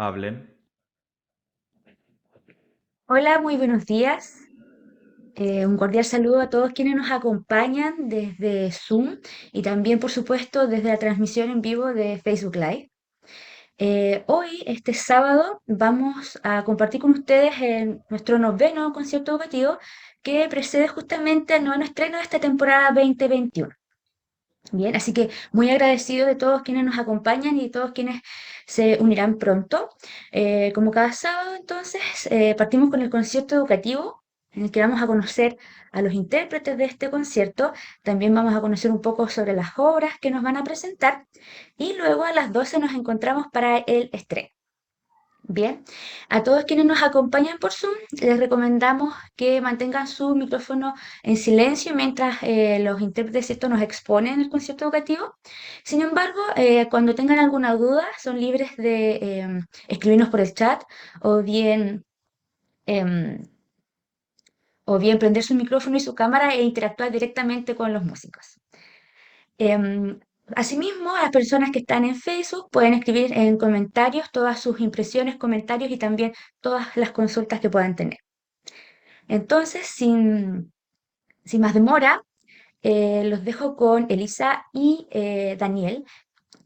Hablen. Hola, muy buenos días. Un cordial saludo a todos quienes nos acompañan desde Zoom y también, por supuesto, desde la transmisión en vivo de Facebook Live. Hoy, este sábado, vamos a compartir con ustedes nuestro noveno concierto educativo que precede justamente al noveno estreno de esta temporada 2021. Bien, así que muy agradecido de todos quienes nos acompañan y de todos quienes se unirán pronto. Como cada sábado, entonces, partimos con el concierto educativo, en el que vamos a conocer a los intérpretes de este concierto. También vamos a conocer un poco sobre las obras que nos van a presentar. Y luego a las 12 nos encontramos para el estreno. Bien, a todos quienes nos acompañan por Zoom, les recomendamos que mantengan su micrófono en silencio mientras los intérpretes ¿cierto? Nos exponen el concierto educativo. Sin embargo, cuando tengan alguna duda, son libres de escribirnos por el chat o bien, em, o bien prender su micrófono y su cámara e interactuar directamente con los músicos. Em, Asimismo, las personas que están en Facebook pueden escribir en comentarios todas sus impresiones, comentarios y también todas las consultas que puedan tener. Entonces, sin más demora, los dejo con Elisa y Daniel,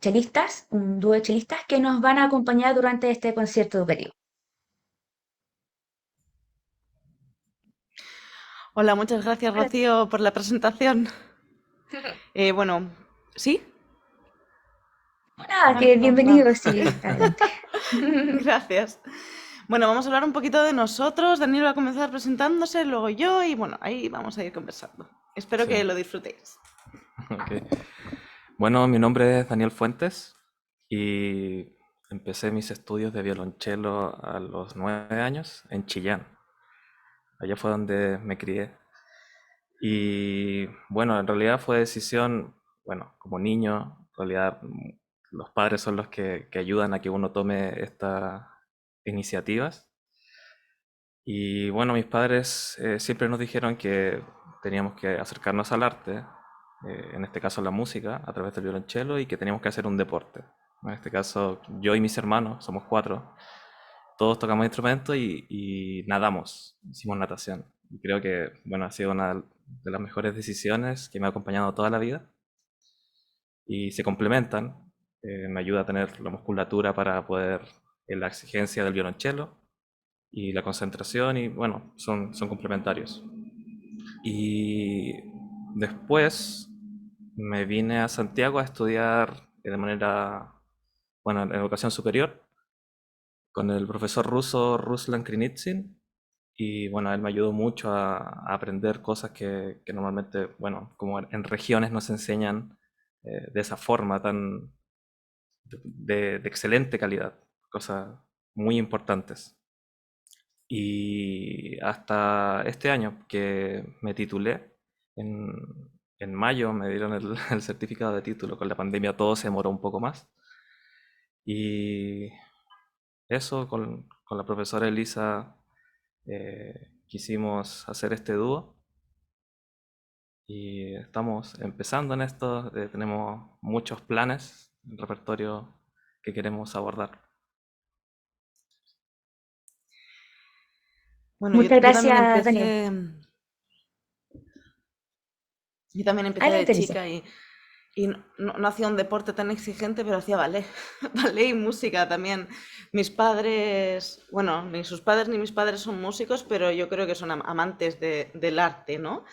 chelistas, un dúo de chelistas que nos van a acompañar durante este concierto educativo. Hola, muchas gracias, Hola. Rocío, por la presentación. Bueno, ¿sí? Nada, Vale, que va. bienvenido, sí, adelante. Gracias. Bueno, vamos a hablar un poquito de nosotros. Daniel va a comenzar presentándose, luego yo, y bueno, ahí vamos a ir conversando. Espero Sí, que lo disfrutéis. ok. Bueno, mi nombre es Daniel Fuentes y empecé mis estudios de violonchelo a los 9 años en Chillán. Allá fue donde me crié. Y bueno, en realidad fue decisión, bueno, como niño, en realidad los padres son los que ayudan a que uno tome estas iniciativas. Y bueno, mis padres siempre nos dijeron que teníamos que acercarnos al arte, en este caso la música, a través del violonchelo, y que teníamos que hacer un deporte. En este caso, yo y mis hermanos, somos cuatro, todos tocamos instrumentos y nadamos, hicimos natación. Y creo que, bueno, ha sido una de las mejores decisiones que me ha acompañado toda la vida y se complementan. Me ayuda a tener la musculatura para poder, en la exigencia del violonchelo, y la concentración y bueno, son complementarios. Y después me vine a Santiago a estudiar de manera, bueno, en educación superior con el profesor ruso Ruslan Krinitsin y bueno, él me ayudó mucho a aprender cosas que normalmente, bueno, como en regiones nos enseñan de esa forma tan de excelente calidad, cosas muy importantes. Y hasta este año que me titulé, en, en mayo me dieron el, el certificado de título. Con la pandemia todo se demoró un poco más. Y eso, con la profesora Elisa, quisimos hacer este dúo. Y estamos empezando en esto. Tenemos muchos planes, un repertorio que queremos abordar. Bueno, Muchas yo también gracias, Daniel. empecé, yo también empecé de Adelante, Elisa. chica y no hacía un deporte tan exigente, pero hacía ballet, ballet y música también. Mis padres, bueno, ni sus padres ni mis padres son músicos, pero yo creo que son amantes del arte, ¿no?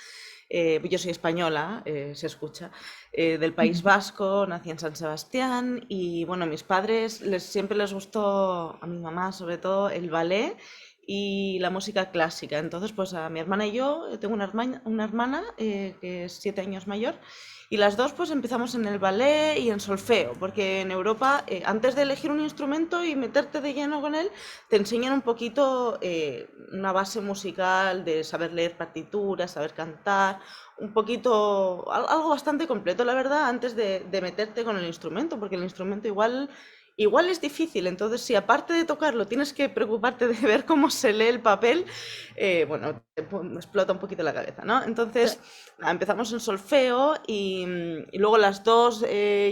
Yo soy española, se escucha, del País Vasco, nací en San Sebastián y bueno, mis padres siempre les gustó, a mi mamá sobre todo, el ballet y la música clásica. Entonces, pues a mi hermana y yo, tengo una hermana que es 7 años mayor y las dos pues empezamos en el ballet y en solfeo, porque en Europa antes de elegir un instrumento y meterte de lleno con él, te enseñan un poquito una base musical de saber leer partituras, saber cantar, un poquito, algo bastante completo, la verdad, antes de meterte con el instrumento, porque el instrumento igual igual es difícil. Entonces, si aparte de tocarlo tienes que preocuparte de ver cómo se lee el papel, bueno, me explota un poquito la cabeza, ¿no? Entonces, nada, empezamos en solfeo y luego las dos,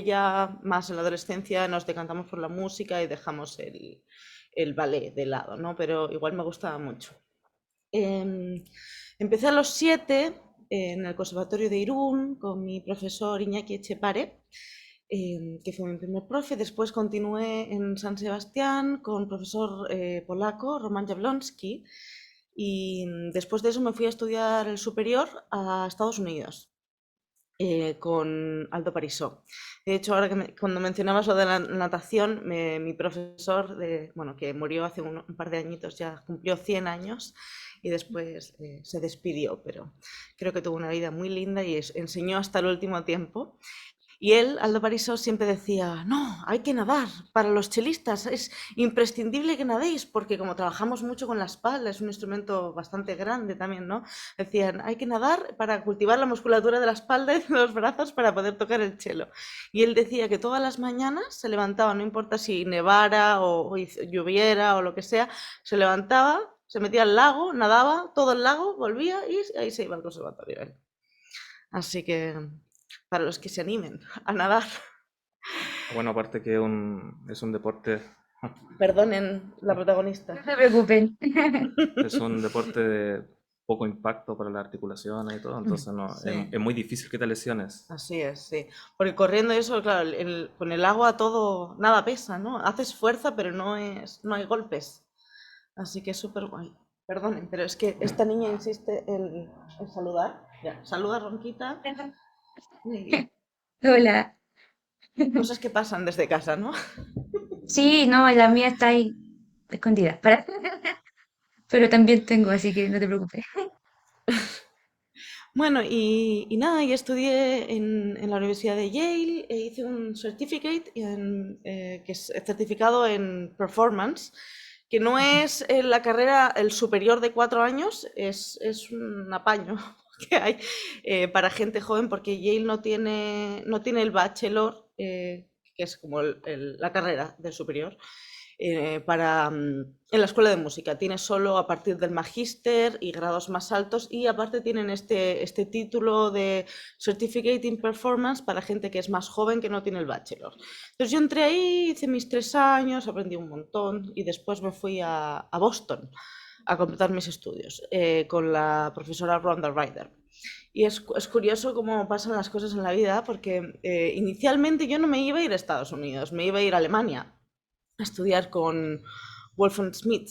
ya más en la adolescencia, nos decantamos por la música y dejamos el ballet de lado, ¿no? Pero igual me gustaba mucho. Empecé a los 7 en el Conservatorio de Irún con mi profesor Iñaki Etxepare, que fue mi primer profe. Después continué en San Sebastián con profesor polaco, Roman Jablonski, y después de eso me fui a estudiar el superior a Estados Unidos. Con Aldo Parisó. De hecho, ahora que cuando mencionabas lo de la natación, mi profesor, bueno, que murió hace un par de añitos, ya cumplió 100 años y después se despidió, pero creo que tuvo una vida muy linda y enseñó hasta el último tiempo. Y él, Aldo Parisó, siempre decía, no, hay que nadar. Para los chelistas es imprescindible que nadéis, porque como trabajamos mucho con la espalda, es un instrumento bastante grande también, ¿no? Decían, hay que nadar para cultivar la musculatura de la espalda y de los brazos para poder tocar el cello. Y él decía que todas las mañanas se levantaba, no importa si nevara o lloviera o lo que sea, se levantaba, se metía al lago, nadaba todo el lago, volvía y ahí se iba al conservatorio él. Así que para los que se animen a nadar. Bueno, aparte que es un deporte, Perdonen la No protagonista. se preocupen. es un deporte de poco impacto para las articulaciones y todo, entonces no, Sí, es muy difícil que te lesiones. así es, sí. Porque corriendo eso, claro, con el agua todo, nada pesa, ¿no? Haces fuerza, pero no hay golpes. Así que es súper guay. Perdonen, pero es que esta niña insiste en saludar. Ya, saluda, Ronquita. Y Hola. cosas que pasan desde casa, ¿no? Sí, no, la mía está ahí escondida. Pero también tengo, así que no te preocupes. Bueno, y nada, y estudié en la Universidad de Yale e hice un certificate que es certificado en performance, que no es la carrera, el superior de 4 años, es un apaño que hay para gente joven, porque Yale no tiene el bachelor, que es como la carrera del superior en la escuela de música. Tiene solo a partir del magíster y grados más altos, y aparte tienen este título de Certificate in Performance para gente que es más joven, que no tiene el bachelor. Entonces yo entré ahí, hice mis 3 años, aprendí un montón y después me fui a Boston a completar mis estudios con la profesora Rhonda Ryder. Y es curioso cómo pasan las cosas en la vida, porque inicialmente yo no me iba a ir a Estados Unidos, me iba a ir a Alemania a estudiar con Wolfgang Schmidt.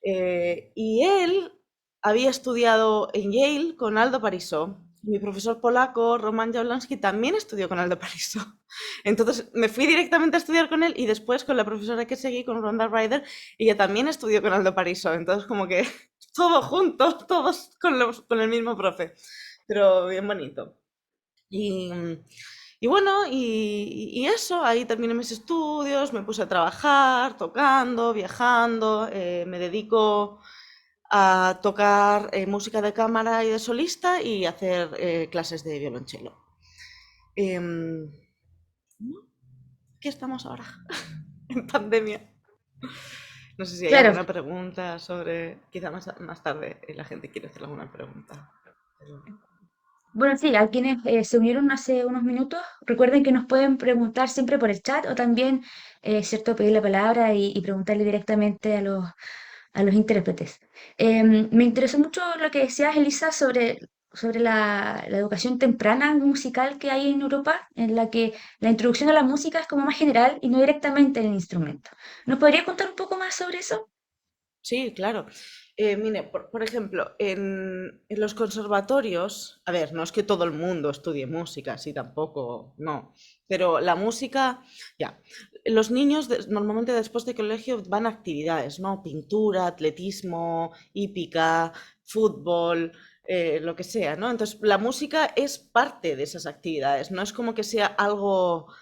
Y él había estudiado en Yale con Aldo Parisó. Mi profesor polaco, Roman Jablonski, también estudió con Aldo Parisó. Entonces me fui directamente a estudiar con él y después con la profesora que seguí, con Rhonda Ryder, ella también estudió con Aldo Parisó. Entonces como que todo junto, todos con el mismo profe. Pero bien bonito. Y, y bueno, y eso, ahí terminé mis estudios, me puse a trabajar, tocando, viajando, me dedico a tocar música de cámara y de solista y hacer clases de violonchelo. Em, ¿Qué estamos ahora? En pandemia. No sé si hay Claro, alguna pregunta sobre... Quizá más tarde la gente quiere hacer alguna pregunta. bueno, sí, a quienes se unieron hace unos minutos, recuerden que nos pueden preguntar siempre por el chat o también, cierto, pedir la palabra y preguntarle directamente a los intérpretes. Me interesó mucho lo que decías, Elisa, sobre la educación temprana musical que hay en Europa, en la que la introducción a la música es como más general y no directamente en el instrumento. ¿Nos podría contar un poco más sobre eso? Sí, claro. Mire, por ejemplo, en los conservatorios, a ver, no es que todo el mundo estudie música, sí, tampoco, no, pero la música, ya, los niños normalmente después de colegio van a actividades, ¿no? Pintura, atletismo, hípica, fútbol, lo que sea, ¿no? Entonces, la música es parte de esas actividades, no es como que sea algo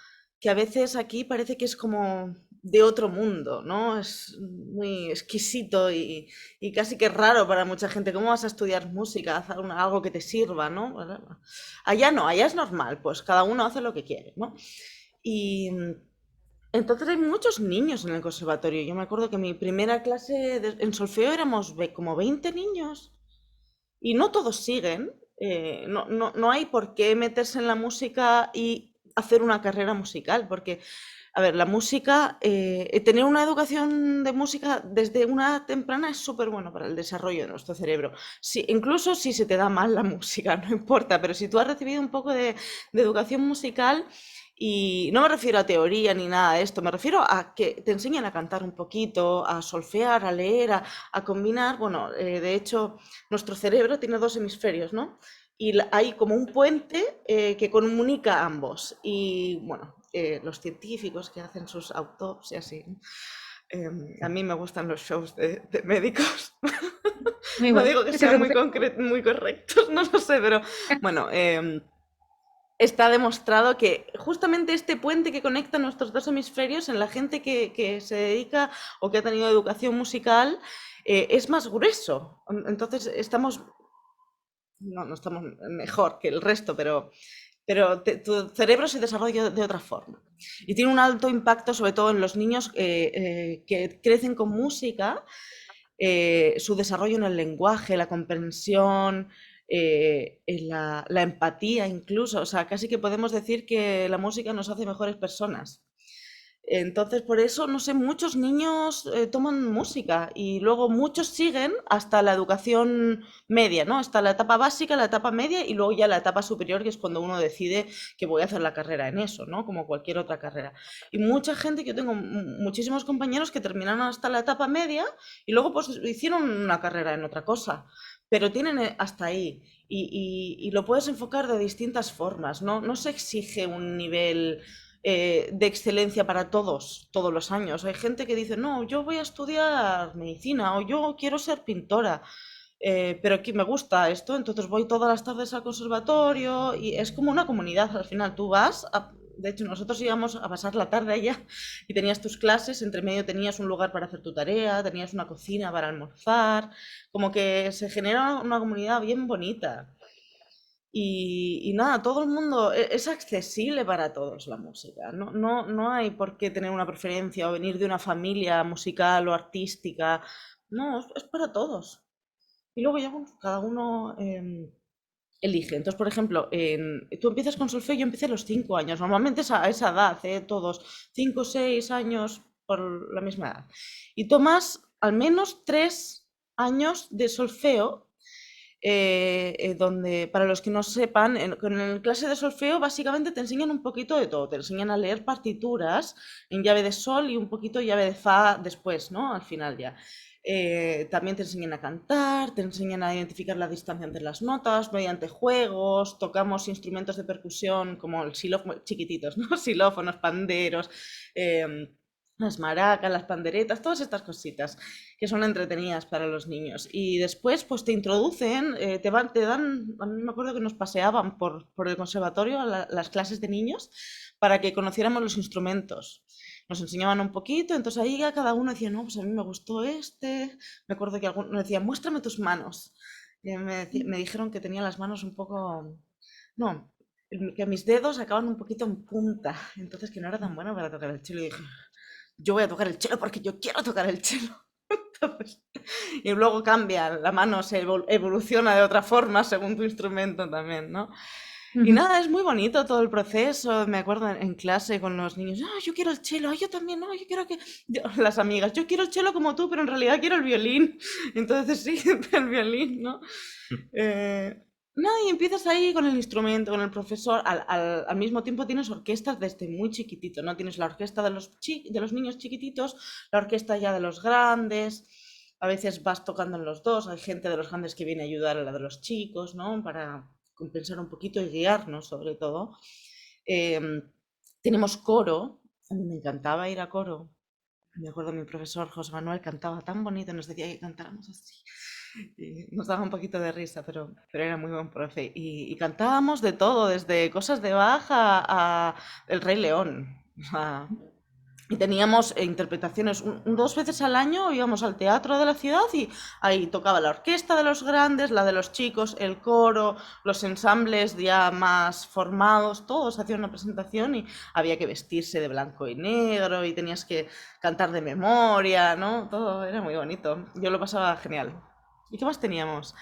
que a veces aquí parece que es como de otro mundo, ¿no? Es muy exquisito y casi que raro para mucha gente. ¿Cómo vas a estudiar música? Haz algo que te sirva, ¿no? Allá no, allá es normal, pues cada uno hace lo que quiere, ¿no? Y Entonces hay muchos niños en el conservatorio. Yo me acuerdo que mi primera clase en solfeo éramos como 20 niños y no todos siguen. No hay por qué meterse en la música y hacer una carrera musical, porque, a ver, la música, tener una educación de música desde una edad temprana es súper bueno para el desarrollo de nuestro cerebro. Incluso si se te da mal la música, no importa, pero si tú has recibido un poco de educación musical, y no me refiero a teoría ni nada de esto, me refiero a que te enseñan a cantar un poquito, a solfear, a leer, a combinar. Bueno, de hecho, nuestro cerebro tiene dos hemisferios, ¿no? Y hay como un puente que comunica a ambos. Y bueno, los científicos que hacen sus autopsias, y, a mí me gustan los shows de médicos. Muy No bueno, digo que no se sean muy, preocupe. muy correctos, no lo sé, pero bueno, está demostrado que justamente este puente que conecta nuestros dos hemisferios en la gente que se dedica o que ha tenido educación musical es más grueso. Entonces no estamos mejor que el resto, pero tu cerebro se desarrolla de otra forma. Y tiene un alto impacto sobre todo en los niños que crecen con música, su desarrollo en el lenguaje, la comprensión, en la empatía incluso. O sea, casi que podemos decir que la música nos hace mejores personas. Entonces, por eso, no sé, muchos niños toman música y luego muchos siguen hasta la educación media, ¿no? Hasta la etapa básica, la etapa media y luego ya la etapa superior, que es cuando uno decide que voy a hacer la carrera en eso, ¿no? Como cualquier otra carrera. Y mucha gente, yo tengo muchísimos compañeros que terminaron hasta la etapa media y luego pues hicieron una carrera en otra cosa, pero tienen hasta ahí. Y lo puedes enfocar de distintas formas, ¿no? No se exige un nivel de excelencia para todos los años. Hay gente que dice, no, yo voy a estudiar medicina o yo quiero ser pintora, pero aquí me gusta esto, entonces voy todas las tardes al conservatorio y es como una comunidad. Al final tú vas, de hecho nosotros íbamos a pasar la tarde allá y tenías tus clases, entre medio tenías un lugar para hacer tu tarea, tenías una cocina para almorzar, como que se genera una comunidad bien bonita. Y nada, todo el mundo es accesible para todos la música. No hay por qué tener una preferencia o venir de una familia musical o artística. No, es para todos. Y luego ya bueno, cada uno elige. Entonces, por ejemplo, tú empiezas con solfeo, yo empecé a los 5 años. Normalmente es a esa edad, todos 5 6 años por la misma edad. Y tomas al menos 3 años de solfeo donde, para los que no sepan, con el clase de solfeo básicamente te enseñan un poquito de todo. Te enseñan a leer partituras en llave de sol y un poquito llave de fa después, ¿no? Al final ya. También te enseñan a cantar, te enseñan a identificar la distancia entre las notas mediante juegos, tocamos instrumentos de percusión como el xilófono, chiquititos, ¿no? Xilófonos, panderos, las maracas, las panderetas, todas estas cositas que son entretenidas para los niños. Y después, pues te introducen, te dan, a mí me acuerdo que nos paseaban por el conservatorio a las clases de niños para que conociéramos los instrumentos. Nos enseñaban un poquito, entonces ahí ya cada uno decía, no, pues a mí me gustó este. Me acuerdo que alguno decía, muéstrame tus manos. Y me dijeron que tenía las manos un poco, no, que mis dedos acaban un poquito en punta, entonces que no era tan buena para tocar el cello. Y dije, yo voy a tocar el cello porque yo quiero tocar el cello. Entonces, y luego cambia, la mano se evoluciona de otra forma según tu instrumento también, ¿no? Y Ujú. nada, es muy bonito todo el proceso. Me acuerdo en clase con los niños, ah, yo quiero el cello, ah, yo también, no, yo quiero que... las amigas, yo quiero el cello como tú, pero en realidad quiero el violín. Entonces sí, el violín, ¿no? Eh, nada, y empiezas ahí con el instrumento, con el profesor. Al mismo tiempo tienes orquestas desde muy chiquitito, ¿no? Tienes la orquesta de los niños chiquititos, la orquesta ya de los grandes. A veces vas tocando en los dos. Hay gente de los grandes que viene a ayudar a la de los chicos, ¿no? Para compensar un poquito y guiarnos, sobre todo. Em, tenemos coro. A mí me encantaba ir a coro. Me acuerdo mi profesor José Manuel cantaba tan bonito, nos decía que cantáramos así. Y nos daba un poquito de risa, pero era muy buen profe. Y cantábamos de todo, desde cosas de Bach a El Rey León. O sea, Y teníamos interpretaciones 2 veces al año, íbamos al teatro de la ciudad y ahí tocaba la orquesta de los grandes, la de los chicos, el coro, los ensambles ya más formados, todos hacían una presentación y había que vestirse de blanco y negro y tenías que cantar de memoria, ¿no? Todo era muy bonito. Yo lo pasaba genial. ¿Y qué más teníamos?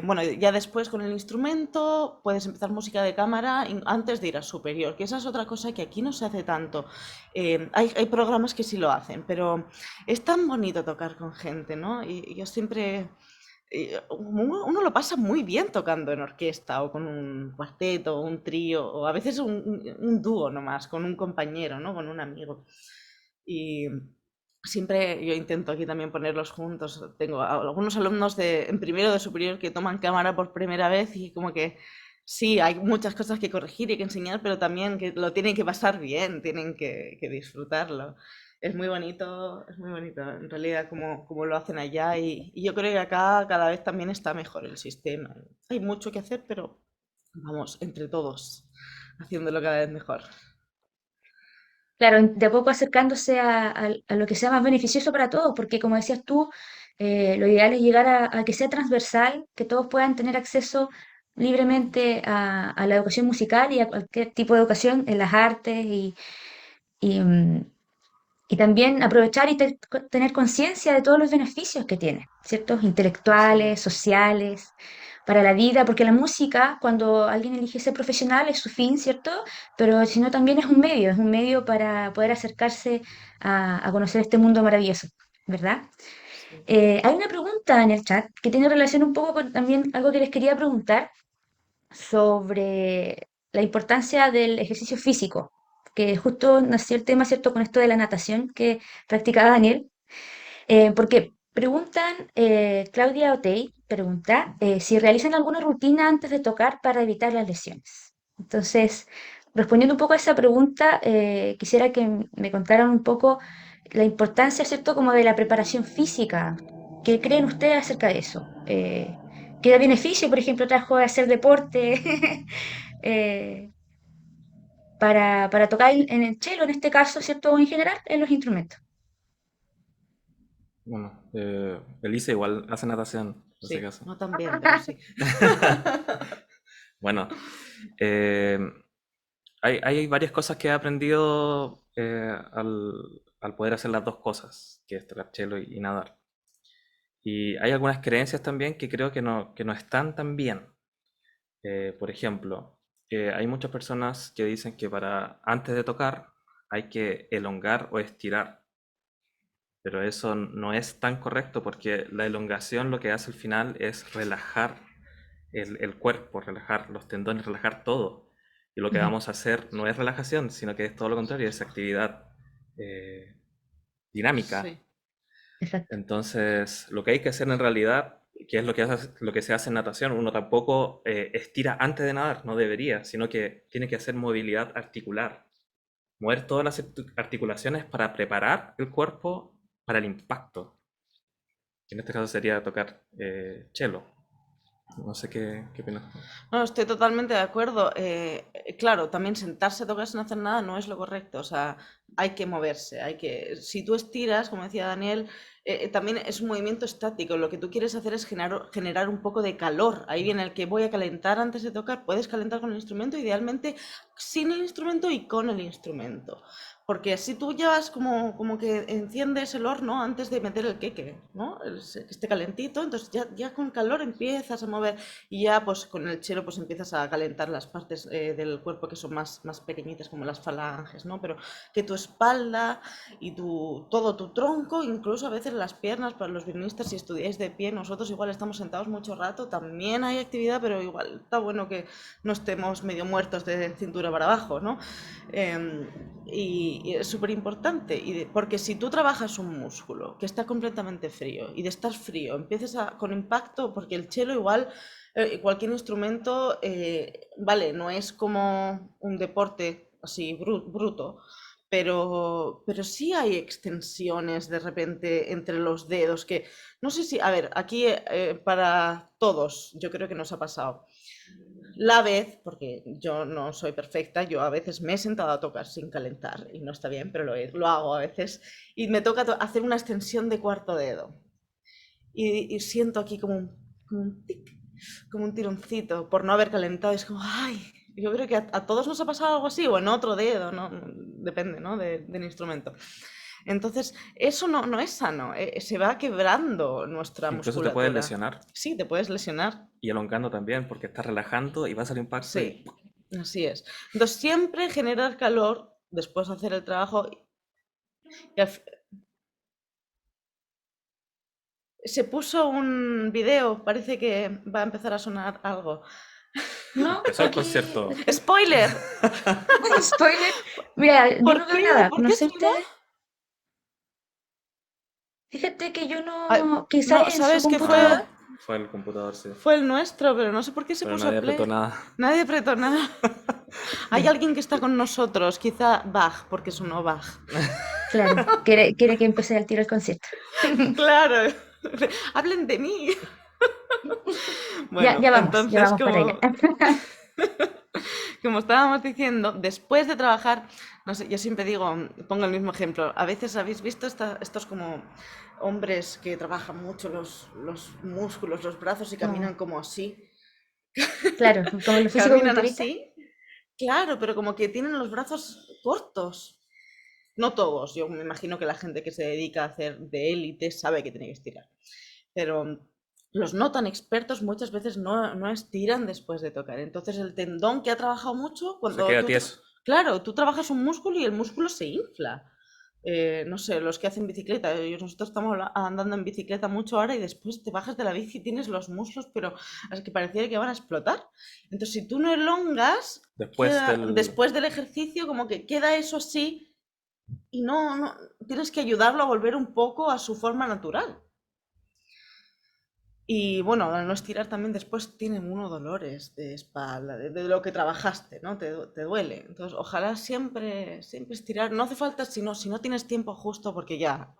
Bueno, ya después con el instrumento puedes empezar música de cámara antes de ir a superior, que esa es otra cosa que aquí no se hace tanto. Hay programas que sí lo hacen, pero es tan bonito tocar con gente, ¿no? Y yo siempre... uno lo pasa muy bien tocando en orquesta o con un cuarteto o un trío o a veces un dúo nomás, con un compañero, ¿no? Con un amigo. Y siempre yo intento aquí también ponerlos juntos. Tengo algunos alumnos en primero de superior que toman cámara por primera vez y como que sí, hay muchas cosas que corregir y que enseñar, pero también que lo tienen que pasar bien, tienen que disfrutarlo. Es muy bonito en realidad como lo hacen allá y yo creo que acá cada vez también está mejor el sistema. Hay mucho que hacer, pero vamos, entre todos, haciéndolo cada vez mejor. Claro, de a poco acercándose a lo que sea más beneficioso para todos, porque como decías tú, lo ideal es llegar a que sea transversal, que todos puedan tener acceso libremente a la educación musical y a cualquier tipo de educación en las artes y, mm, y también aprovechar y tener conciencia de todos los beneficios que tiene, ¿cierto? Sí. Intelectuales, sociales, para la vida, porque la música, cuando alguien elige ser profesional, es su fin, ¿cierto? Pero sino también es un medio para poder acercarse a conocer este mundo maravilloso, ¿verdad? Sí. Hay una pregunta en el chat que tiene relación un poco con también algo que les quería preguntar sobre la importancia del ejercicio físico, que justo nació el tema, ¿cierto?, con esto de la natación que practicaba Daniel, porque preguntan, Claudia Otey pregunta si realizan alguna rutina antes de tocar para evitar las lesiones. Entonces, respondiendo un poco a esa pregunta, quisiera que me contaran un poco la importancia, ¿cierto?, como de la preparación física. ¿Qué creen ustedes acerca de eso? ¿Qué beneficio, por ejemplo, trajo de hacer deporte eh, para tocar en el cello, en este caso, ¿cierto?, o en general en los instrumentos. Bueno, Elisa igual hace natación, por si Sí, acaso. no tan bien, pero sí. Bueno, eh, hay varias cosas que he aprendido al poder hacer las dos cosas, que es tocar cello y nadar. Y hay algunas creencias también que creo que no están tan bien. Por ejemplo, hay muchas personas que dicen que para antes de tocar hay que elongar o estirar, pero eso no es tan correcto porque la elongación lo que hace al final es relajar el cuerpo, relajar los tendones, relajar todo. Y lo que Ujú. vamos a hacer no es relajación, sino que es todo lo contrario, es actividad eh, dinámica. Sí. Exacto. Entonces, lo que hay que hacer en realidad, que es lo que se hace en natación, uno tampoco estira antes de nadar, no debería, sino que tiene que hacer movilidad articular, mover todas las articulaciones para preparar el cuerpo para el impacto, que en este caso sería tocar cello. No sé qué opinas. No, estoy totalmente de acuerdo. Claro, también sentarse a tocar sin hacer nada no es lo correcto. O sea, hay que moverse, si tú estiras, como decía Daniel, también es un movimiento estático. Lo que tú quieres hacer es generar un poco de calor. Ahí viene el que voy a calentar antes de tocar. Puedes calentar con el instrumento, idealmente sin el instrumento y con el instrumento. Porque si tú llevas como que enciendes el horno antes de meter el queque, ¿no? Que esté calentito, entonces ya con calor empiezas a mover y ya pues con el chelo pues empiezas a calentar las partes del cuerpo que son más pequeñitas como las falanges, ¿no? Pero que tu espalda y todo tu tronco, incluso a veces las piernas para los violinistas, si estudiáis de pie, nosotros igual estamos sentados mucho rato, también hay actividad, pero igual está bueno que no estemos medio muertos de cintura para abajo, ¿no? Y es súper importante, porque si tú trabajas un músculo que está completamente frío y de estar frío empiezas con impacto, porque el chelo igual cualquier instrumento, vale, no es como un deporte así bruto, pero sí hay extensiones de repente entre los dedos que, no sé si, a ver, aquí para todos yo creo que nos ha pasado. la vez, porque yo no soy perfecta, yo a veces me he sentado a tocar sin calentar y no está bien, pero lo hago a veces, y me toca hacer una extensión de cuarto dedo. Y siento aquí como un tic, como un tironcito por no haber calentado. Es como, ay, yo creo que a todos nos ha pasado algo así, o en otro dedo, ¿no? Depende, ¿no? Del instrumento. Entonces, eso no es sano, se va quebrando nuestra Incluso te puedes musculatura. lesionar Sí, te puedes lesionar. y elongando también, porque estás relajando y vas al impacto y Sí, así es. Entonces, siempre generar calor después de hacer el trabajo. Y se puso un video, parece que va a empezar a sonar algo. No, empezó el aquí, concierto. ¡Spoiler! spoiler. Mira, yo ¿Por no veo qué? nada, ¿Por no qué sé sonó? ustedes. Fíjate que yo Ay, no, quizás no, en su ¿sabes qué computador. fue? Fue el computador, sí. Fue el nuestro, pero no sé por qué se Pero puso nadie apretó play. nada. Nadie apretó nada. Hay alguien que está con nosotros, quizá Bach, porque sonó Bach. Claro, quiere que empiece al tiro el concierto. Claro, hablen de mí. Ya, Bueno, ya entonces, vamos para allá. como estábamos diciendo, después de trabajar, no sé, yo siempre digo, pongo el mismo ejemplo, a veces habéis visto estos como hombres que trabajan mucho los músculos, los brazos y caminan Como, como así, claro, como los caminan físico-culturistas. así, claro, pero como que tienen los brazos cortos. No todos, yo me imagino que la gente que se dedica a hacer de élite sabe que tiene que estirar. Pero los no tan expertos muchas veces no estiran después de tocar. Entonces el tendón que ha trabajado mucho, Se cuando queda tú, tieso. claro, tú trabajas un músculo y el músculo se infla. No sé, los que hacen bicicleta, nosotros estamos andando en bicicleta mucho ahora y después te bajas de la bici y tienes los muslos, pero es que pareciera que van a explotar. Entonces, si tú no elongas, Después queda, del... después del ejercicio, como que queda eso así y no, tienes que ayudarlo a volver un poco a su forma natural. Y bueno, al no estirar también después tienen uno dolores de espalda, de lo que trabajaste, ¿no? Te duele. Entonces, ojalá siempre estirar. No hace falta si no tienes tiempo justo, porque ya,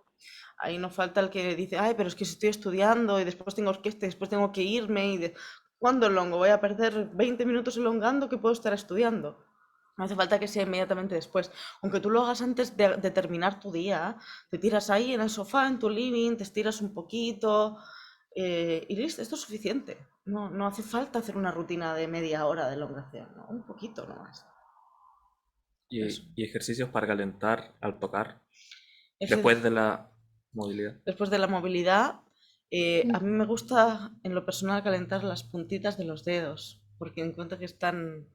ahí no falta el que dice, ay, pero es que si estoy estudiando y después tengo que irme ¿cuándo elongo? Voy a perder 20 minutos elongando que puedo estar estudiando. No hace falta que sea inmediatamente después. Aunque tú lo hagas antes de terminar tu día, te tiras ahí en el sofá, en tu living, te estiras un poquito y listo, esto es suficiente. No hace falta hacer una rutina de media hora de elongación, ¿no? Un poquito nomás. Eso. Y ejercicios para calentar al tocar. Ejer- Después de la movilidad. Después de la movilidad, a Mm. mí me gusta en lo personal calentar las puntitas de los dedos, porque encuentro que están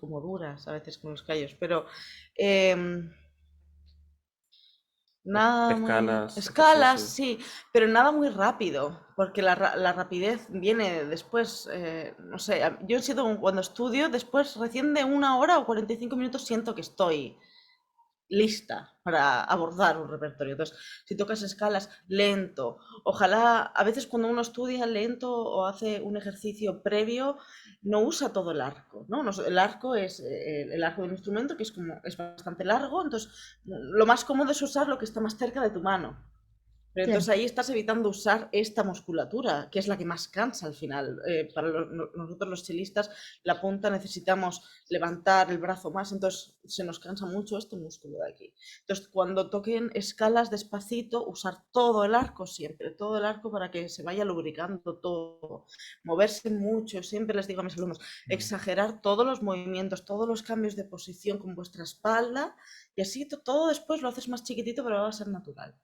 como duras a veces con los callos, pero em, nada muy... Escalas, Escalas, ejercicios. sí, pero nada muy rápido, porque la rapidez viene después, no sé, yo siento como cuando estudio, después recién de 1 hora o 45 minutos siento que estoy lista para abordar un repertorio. Entonces, si tocas escalas, lento. Ojalá, a veces cuando uno estudia lento o hace un ejercicio previo, no usa todo el arco, ¿no? El arco es el arco del instrumento, que es bastante largo, entonces lo más cómodo es usar lo que está más cerca de tu mano. Pero Claro. entonces ahí estás evitando usar esta musculatura, que es la que más cansa al final. Para nosotros los chelistas, la punta necesitamos levantar el brazo más, entonces se nos cansa mucho este músculo de aquí. Entonces cuando toquen escalas despacito, usar todo el arco siempre, todo el arco para que se vaya lubricando todo. Moverse mucho, siempre les digo a mis alumnos, exagerar todos los movimientos, todos los cambios de posición con vuestra espalda y así todo después lo haces más chiquitito, pero va a ser natural.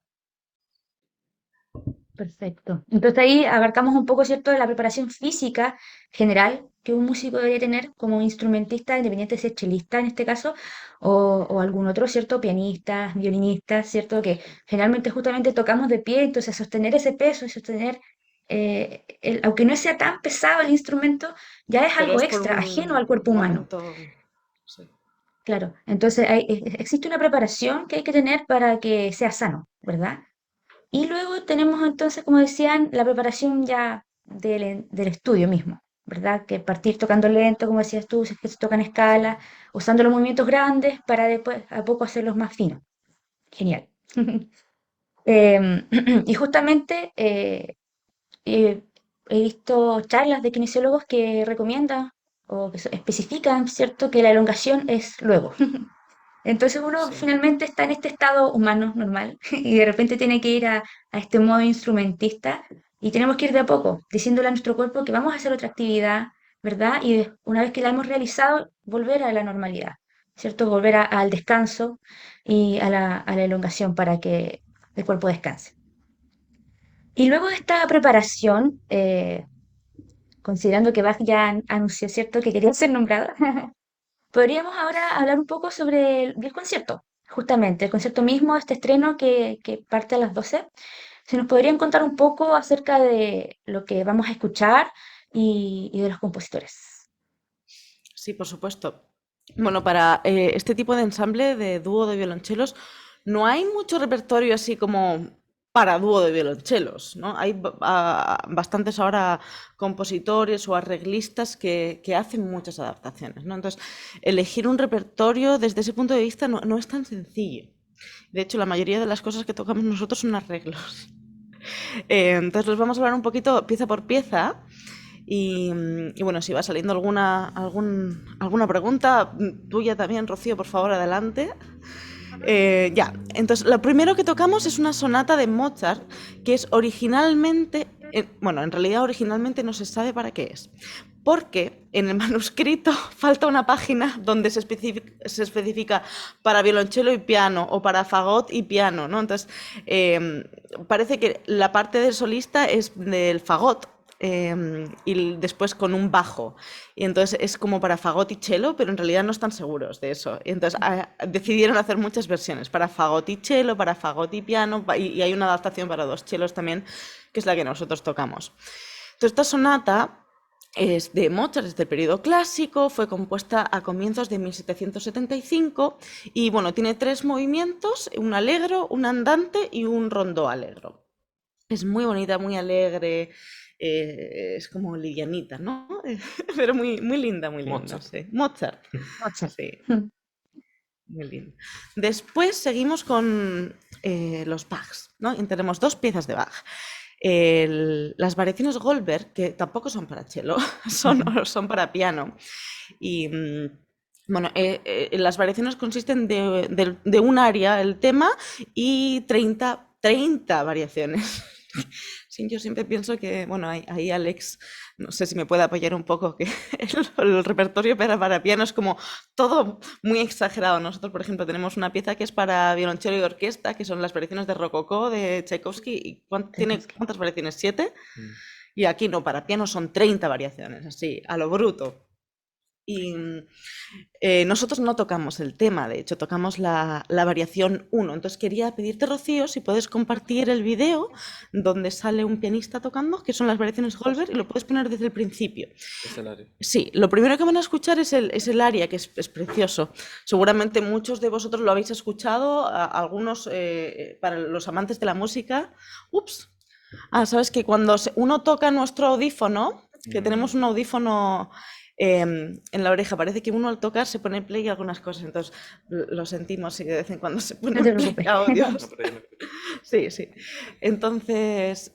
Perfecto. Entonces ahí abarcamos un poco, ¿cierto?, de la preparación física general que un músico debería tener como instrumentista, independiente de ser chelista en este caso, o algún otro, ¿cierto?, pianista, violinista, ¿cierto?, que generalmente justamente tocamos de pie, entonces sostener ese peso y sostener, aunque no sea tan pesado el instrumento, ya es Pero algo es por extra, ajeno al un cuerpo humano. momento, sí. Claro. Entonces existe una preparación que hay que tener para que sea sano, ¿verdad? Y luego tenemos entonces, como decían, la preparación ya del estudio mismo, ¿verdad? Que partir tocando lento, como decías tú, si es que se tocan escalas, usando los movimientos grandes para después a poco hacerlos más finos. Genial. Y justamente he visto charlas de kinesiólogos que recomiendan o que especifican, ¿cierto?, que la elongación es luego. Entonces uno Sí. finalmente está en este estado humano normal y de repente tiene que ir a este modo instrumentista y tenemos que ir de a poco, diciéndole a nuestro cuerpo que vamos a hacer otra actividad, ¿verdad? Y una vez que la hemos realizado, volver a la normalidad, ¿cierto? Volver al descanso y a la elongación para que el cuerpo descanse. Y luego de esta preparación, considerando que Bach ya anunció, ¿cierto?, que quería ser nombrado, podríamos ahora hablar un poco sobre el concierto, justamente, el concierto mismo, este estreno que parte a las 12. Si nos podrían contar un poco acerca de lo que vamos a escuchar y de los compositores. Sí, por supuesto. Bueno, para este tipo de ensamble de dúo de violonchelos no hay mucho repertorio así como para dúo de violonchelos, ¿no? Hay bastantes ahora compositores o arreglistas que hacen muchas adaptaciones, ¿no? Entonces, elegir un repertorio desde ese punto de vista no es tan sencillo. De hecho, la mayoría de las cosas que tocamos nosotros son arreglos. Entonces, los vamos a hablar un poquito pieza por pieza. Y bueno, si va saliendo alguna pregunta tuya también, Rocío, por favor, adelante. Ya, entonces lo primero que tocamos es una sonata de Mozart, que es originalmente, bueno, en realidad originalmente no se sabe para qué es, porque en el manuscrito falta una página donde se especifica para violonchelo y piano o para fagot y piano, ¿no? Entonces, parece que la parte del solista es del fagot, y después con un bajo. Y entonces es como para fagot y cello, pero en realidad no están seguros de eso. Y entonces decidieron hacer muchas versiones, para fagot y cello, para fagot y piano, y hay una adaptación para dos chelos también, que es la que nosotros tocamos. Entonces esta sonata es de Mozart, es del periodo clásico, fue compuesta a comienzos de 1775 y bueno, tiene 3 movimientos, un allegro, un andante y un rondó allegro. Es muy bonita, muy alegre, es como livianita, ¿no? Pero muy linda, Mozart. sí. Mozart, Mozart. sí, muy linda. Después seguimos con los Bachs, ¿no? Y tenemos 2 piezas de Bach. Las variaciones Goldberg, que tampoco son para cello, son para piano. Y bueno, las variaciones consisten de un aria, el tema, y 30 variaciones. Sí, yo siempre pienso que, bueno, ahí Alex, no sé si me puede apoyar un poco, que el repertorio para piano es como todo muy exagerado. Nosotros, por ejemplo, tenemos una pieza que es para violonchelo y orquesta, que son las variaciones de Rococó, de Tchaikovsky, y ¿tiene cuántas variaciones? ¿7? Mm. Y aquí no, para piano son 30 variaciones, así, a lo bruto. Y nosotros no tocamos el tema, de hecho, tocamos la variación 1. Entonces quería pedirte, Rocío, si puedes compartir el video donde sale un pianista tocando, que son las variaciones Por Goldberg, y lo supuesto. puedes poner desde el principio. Es el área. Sí, lo primero que van a escuchar es el aria, que es precioso. Seguramente muchos de vosotros lo habéis escuchado, algunos para los amantes de la música. Ups. Sabes que cuando uno toca nuestro audífono, que tenemos un audífono en la oreja, parece que uno al tocar se pone play y algunas cosas, entonces lo sentimos y de vez en cuando se No pone te play preocupes. audios. No, pero yo no- Sí, sí. Entonces,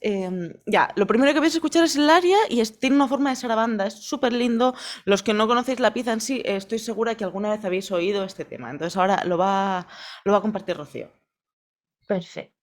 ya, lo primero que vais a escuchar es el aria y tiene una forma de sarabanda, es súper lindo. Los que no conocéis la pieza en sí, estoy segura que alguna vez habéis oído este tema. Entonces ahora lo va a compartir Rocío. Perfecto.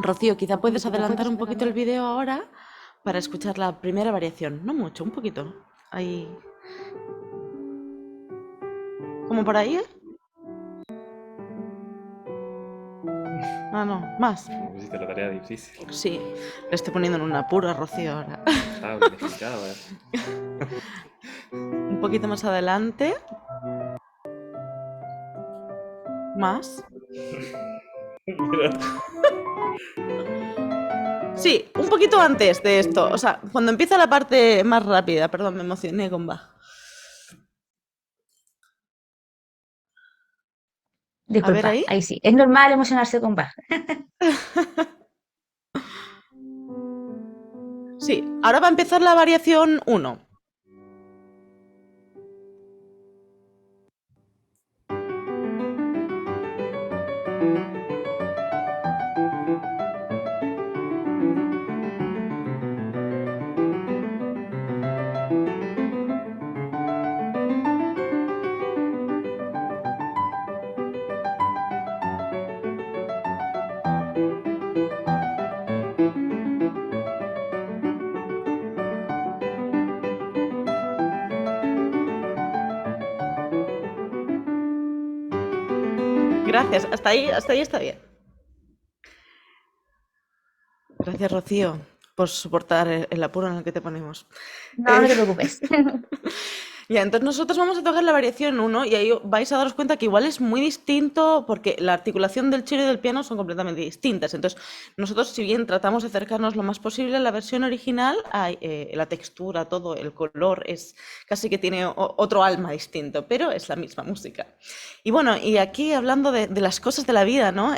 Rocío, quizá puedes adelantar un poquito el vídeo ahora para escuchar la primera variación. No mucho, un poquito. Ahí. ¿Como por ahí? Ah, no, más. Me pusiste la tarea difícil. Sí, le estoy poniendo en un apuro a Rocío ahora. Estaba planificado, Un poquito más adelante. Más. Sí, un poquito antes de esto. O sea, cuando empieza la parte más rápida. Perdón, me emocioné con Bach. A ver Disculpa, ahí. ahí sí. Es normal emocionarse con Bach. Sí, ahora va a empezar la variación 1. Gracias, hasta ahí está bien. Gracias, Rocío, por soportar el apuro en el que te ponemos. No, no te preocupes. Ya, entonces nosotros vamos a tocar la variación 1 y ahí vais a daros cuenta que igual es muy distinto porque la articulación del cello y del piano son completamente distintas. Entonces nosotros, si bien tratamos de acercarnos lo más posible a la versión original, la textura, todo, el color, es casi que tiene otro alma distinto, pero es la misma música. Y bueno, y aquí hablando de las cosas de la vida, ¿no?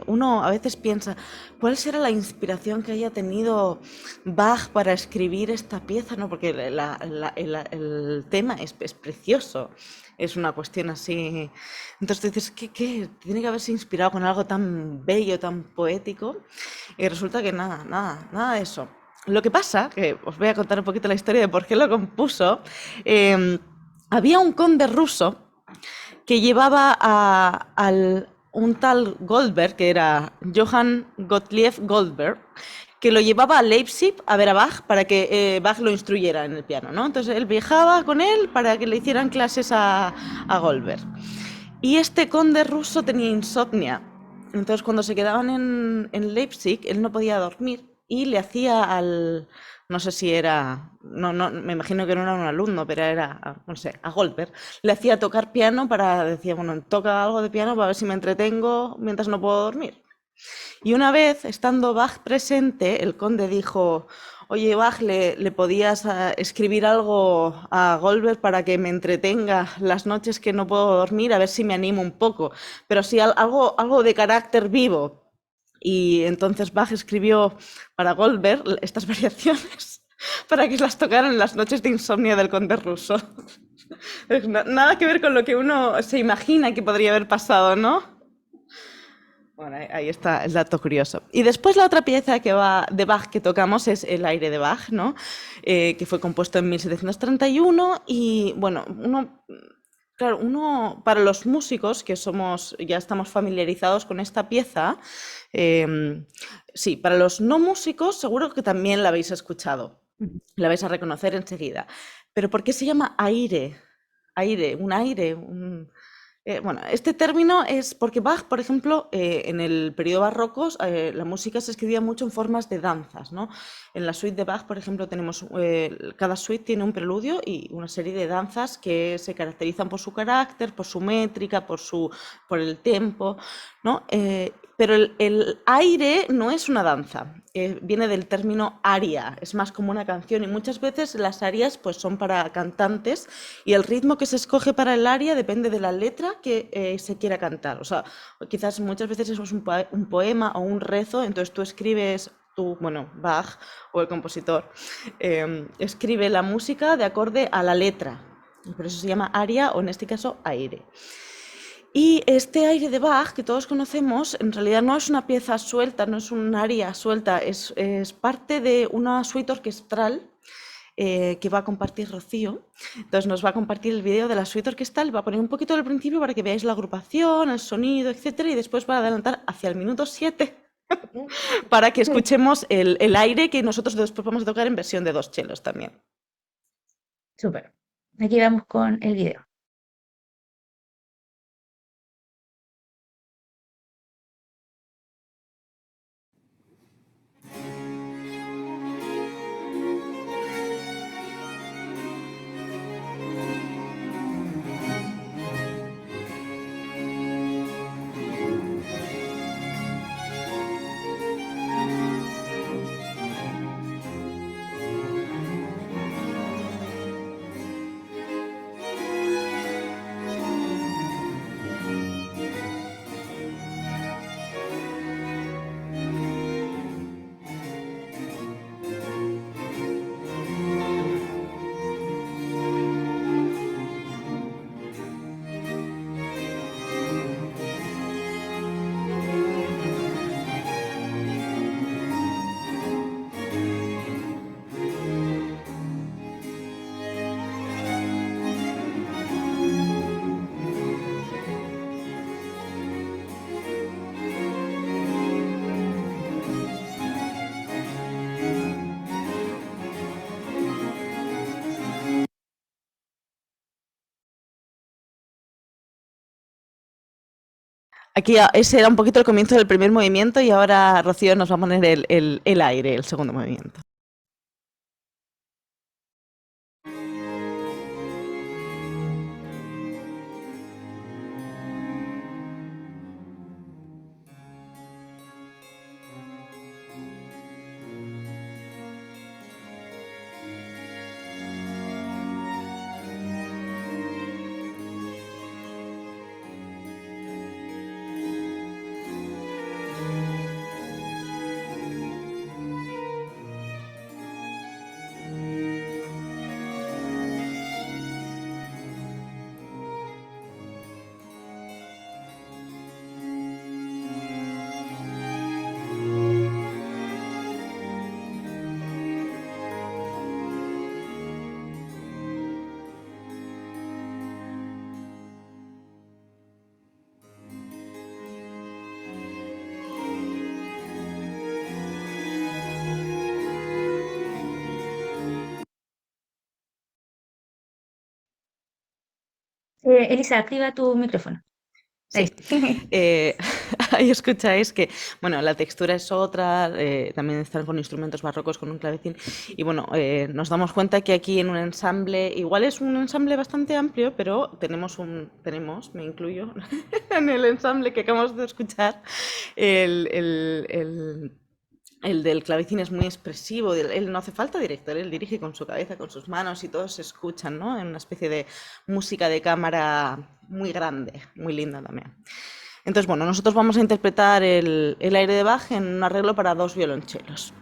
Uno a veces piensa, ¿cuál será la inspiración que haya tenido Bach para escribir esta pieza? ¿No? Porque el tema es precioso, es una cuestión así. Entonces tú dices, ¿qué? Tiene que haberse inspirado con algo tan bello, tan poético, y resulta que nada de eso. Lo que pasa, que os voy a contar un poquito la historia de por qué lo compuso, había un conde ruso que llevaba un tal Goldberg, que era Johann Gottlieb Goldberg, que lo llevaba a Leipzig a ver a Bach para que Bach lo instruyera en el piano, ¿no? Entonces él viajaba con él para que le hicieran clases a Goldberg. Y este conde ruso tenía insomnia. Entonces cuando se quedaban en Leipzig, él no podía dormir y le hacía no sé si era, no, me imagino que no era un alumno, pero era, no sé, a Goldberg, le hacía tocar piano decía, bueno, toca algo de piano para ver si me entretengo mientras no puedo dormir. Y una vez, estando Bach presente, el conde dijo, oye Bach, ¿le podías escribir algo a Goldberg para que me entretenga las noches que no puedo dormir, a ver si me animo un poco, pero sí algo de carácter vivo? Y entonces Bach escribió para Goldberg estas variaciones para que las tocaran en las noches de insomnio del conde ruso. Nada que ver con lo que uno se imagina que podría haber pasado, ¿no? Bueno, ahí está el dato curioso. Y después la otra pieza que va de Bach que tocamos es el aire de Bach, ¿no? Que fue compuesto en 1731 y bueno, uno para los músicos que ya estamos familiarizados con esta pieza, sí, para los no músicos seguro que también la habéis escuchado, la vais a reconocer enseguida. Pero ¿por qué se llama aire? Un aire, bueno, este término es porque Bach, por ejemplo, en el periodo barroco, la música se escribía mucho en formas de danzas, ¿no? En la suite de Bach, por ejemplo, tenemos cada suite tiene un preludio y una serie de danzas que se caracterizan por su carácter, por su métrica, por el tempo, ¿no? Pero el aire no es una danza, viene del término aria, es más como una canción y muchas veces las arias pues, son para cantantes y el ritmo que se escoge para el aria depende de la letra que se quiera cantar. O sea, quizás muchas veces eso es un poema o un rezo, entonces tú escribes, bueno, Bach o el compositor, escribe la música de acorde a la letra, por eso se llama aria o en este caso aire. Y este aire de Bach que todos conocemos en realidad no es una pieza suelta, no es un aria suelta, es parte de una suite orquestral que va a compartir Rocío. Entonces nos va a compartir el vídeo de la suite orquestral, va a poner un poquito del principio para que veáis la agrupación, el sonido, etcétera, y después va a adelantar hacia el minuto 7 para que escuchemos el aire que nosotros después vamos a tocar en versión de 2 chelos también. Súper. Aquí vamos con el video. Aquí ese era un poquito el comienzo del primer movimiento y ahora Rocío nos va a poner el aire, el segundo movimiento. Elisa, activa tu micrófono. Ahí Sí. está. Ahí escucháis que, bueno, la textura es otra, también están con instrumentos barrocos, con un clavecín, y bueno, nos damos cuenta que aquí en un ensamble, igual es un ensamble bastante amplio, pero tenemos, me incluyo, en el ensamble que acabamos de escuchar, el del clavecín es muy expresivo, él no hace falta director, él dirige con su cabeza, con sus manos y todos se escuchan, ¿no? En una especie de música de cámara muy grande, muy linda también. Entonces, bueno, nosotros vamos a interpretar el aire de Bach en un arreglo para 2 violonchelos.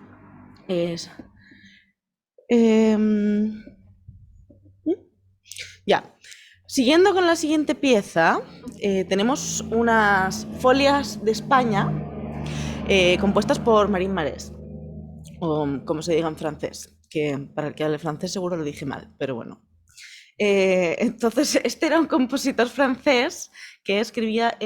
Ya. Siguiendo con la siguiente pieza, tenemos unas folias de España compuestas por Marín Marés, o como se diga en francés, que para el que hable francés seguro lo dije mal, pero bueno. Entonces, este era un compositor francés que escribía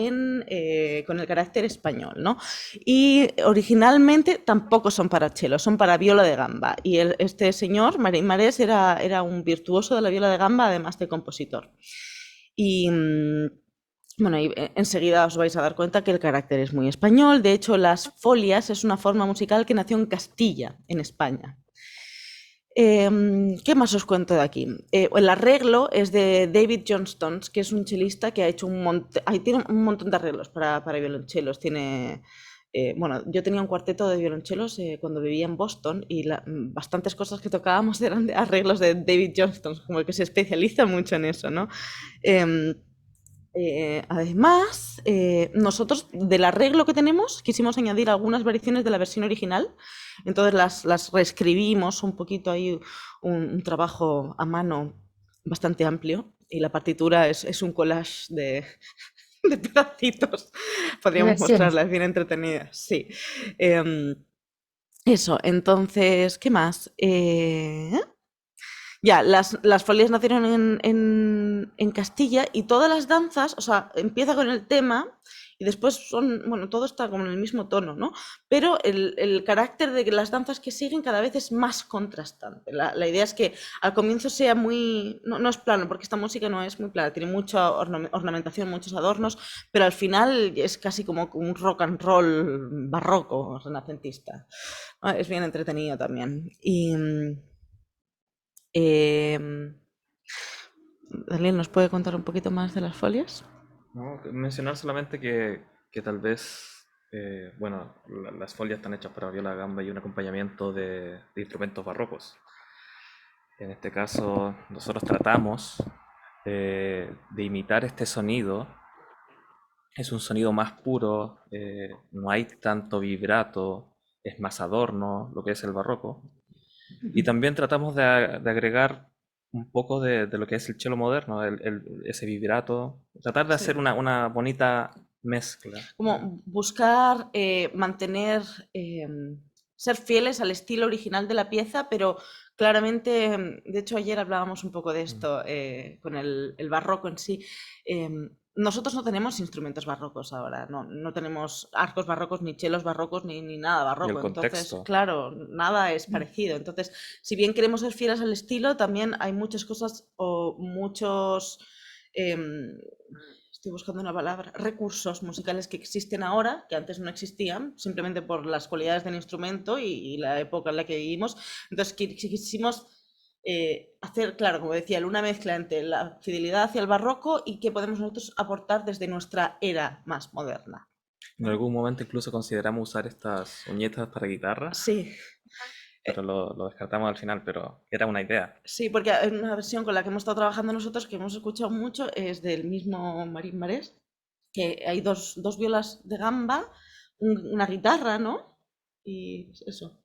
con el carácter español, ¿no? Y originalmente tampoco son para cello, son para viola de gamba. Y este señor, Marín Marés, era un virtuoso de la viola de gamba, además de compositor. Y bueno, y enseguida os vais a dar cuenta que el carácter es muy español. De hecho, las folias es una forma musical que nació en Castilla, en España. ¿Qué más os cuento de aquí? El arreglo es de David Johnston, que es un chelista que ha hecho tiene un montón de arreglos para violonchelos. Bueno, yo tenía un cuarteto de violonchelos cuando vivía en Boston y bastantes cosas que tocábamos eran de arreglos de David Johnston, como que se especializa mucho en eso, ¿no? Además, nosotros del arreglo que tenemos quisimos añadir algunas variaciones de la versión original, entonces las reescribimos un poquito ahí, un trabajo a mano bastante amplio, y la partitura es un collage de pedacitos. Podríamos mostrarla, es bien entretenida, sí. Eso, entonces, ¿qué más? Ya, las folias nacieron en Castilla y todas las danzas, o sea, empieza con el tema y después bueno, todo está como en el mismo tono, ¿no? Pero el carácter de las danzas que siguen cada vez es más contrastante. La idea es que al comienzo sea muy... No es plano, porque esta música no es muy plana, tiene mucha ornamentación, muchos adornos, pero al final es casi como un rock and roll barroco, renacentista. Es bien entretenido también. Y... Daniel, ¿nos puede contar un poquito más de las folias? No, mencionar solamente que tal vez, bueno, las folias están hechas para viola, gamba y un acompañamiento de instrumentos barrocos. En este caso, nosotros tratamos de imitar este sonido. Es un sonido más puro, no hay tanto vibrato, es más adorno, lo que es el barroco. Y también tratamos de agregar un poco de lo que es el cello moderno, ese vibrato, tratar de hacer Sí. una bonita mezcla. Como buscar mantener, ser fieles al estilo original de la pieza, pero claramente, de hecho ayer hablábamos un poco de esto con el barroco en sí. Nosotros no tenemos instrumentos barrocos ahora, no tenemos arcos barrocos, ni chelos barrocos, ni nada Y barroco. el Entonces, contexto. claro, nada es parecido. Entonces, si bien queremos ser fieles al estilo, también hay muchas cosas o muchos... estoy buscando una palabra, recursos musicales que existen ahora, que antes no existían, simplemente por las cualidades del instrumento y la época en la que vivimos. Entonces quisimos hacer, claro, como decía, una mezcla entre la fidelidad hacia el barroco y qué podemos nosotros aportar desde nuestra era más moderna. En algún momento incluso consideramos usar estas uñetas para guitarra, Sí, pero lo descartamos al final, pero era una idea. sí, porque hay una versión con la que hemos estado trabajando nosotros, que hemos escuchado mucho, es del mismo Marín Marés, que hay dos violas de gamba, una guitarra, ¿no? Y eso.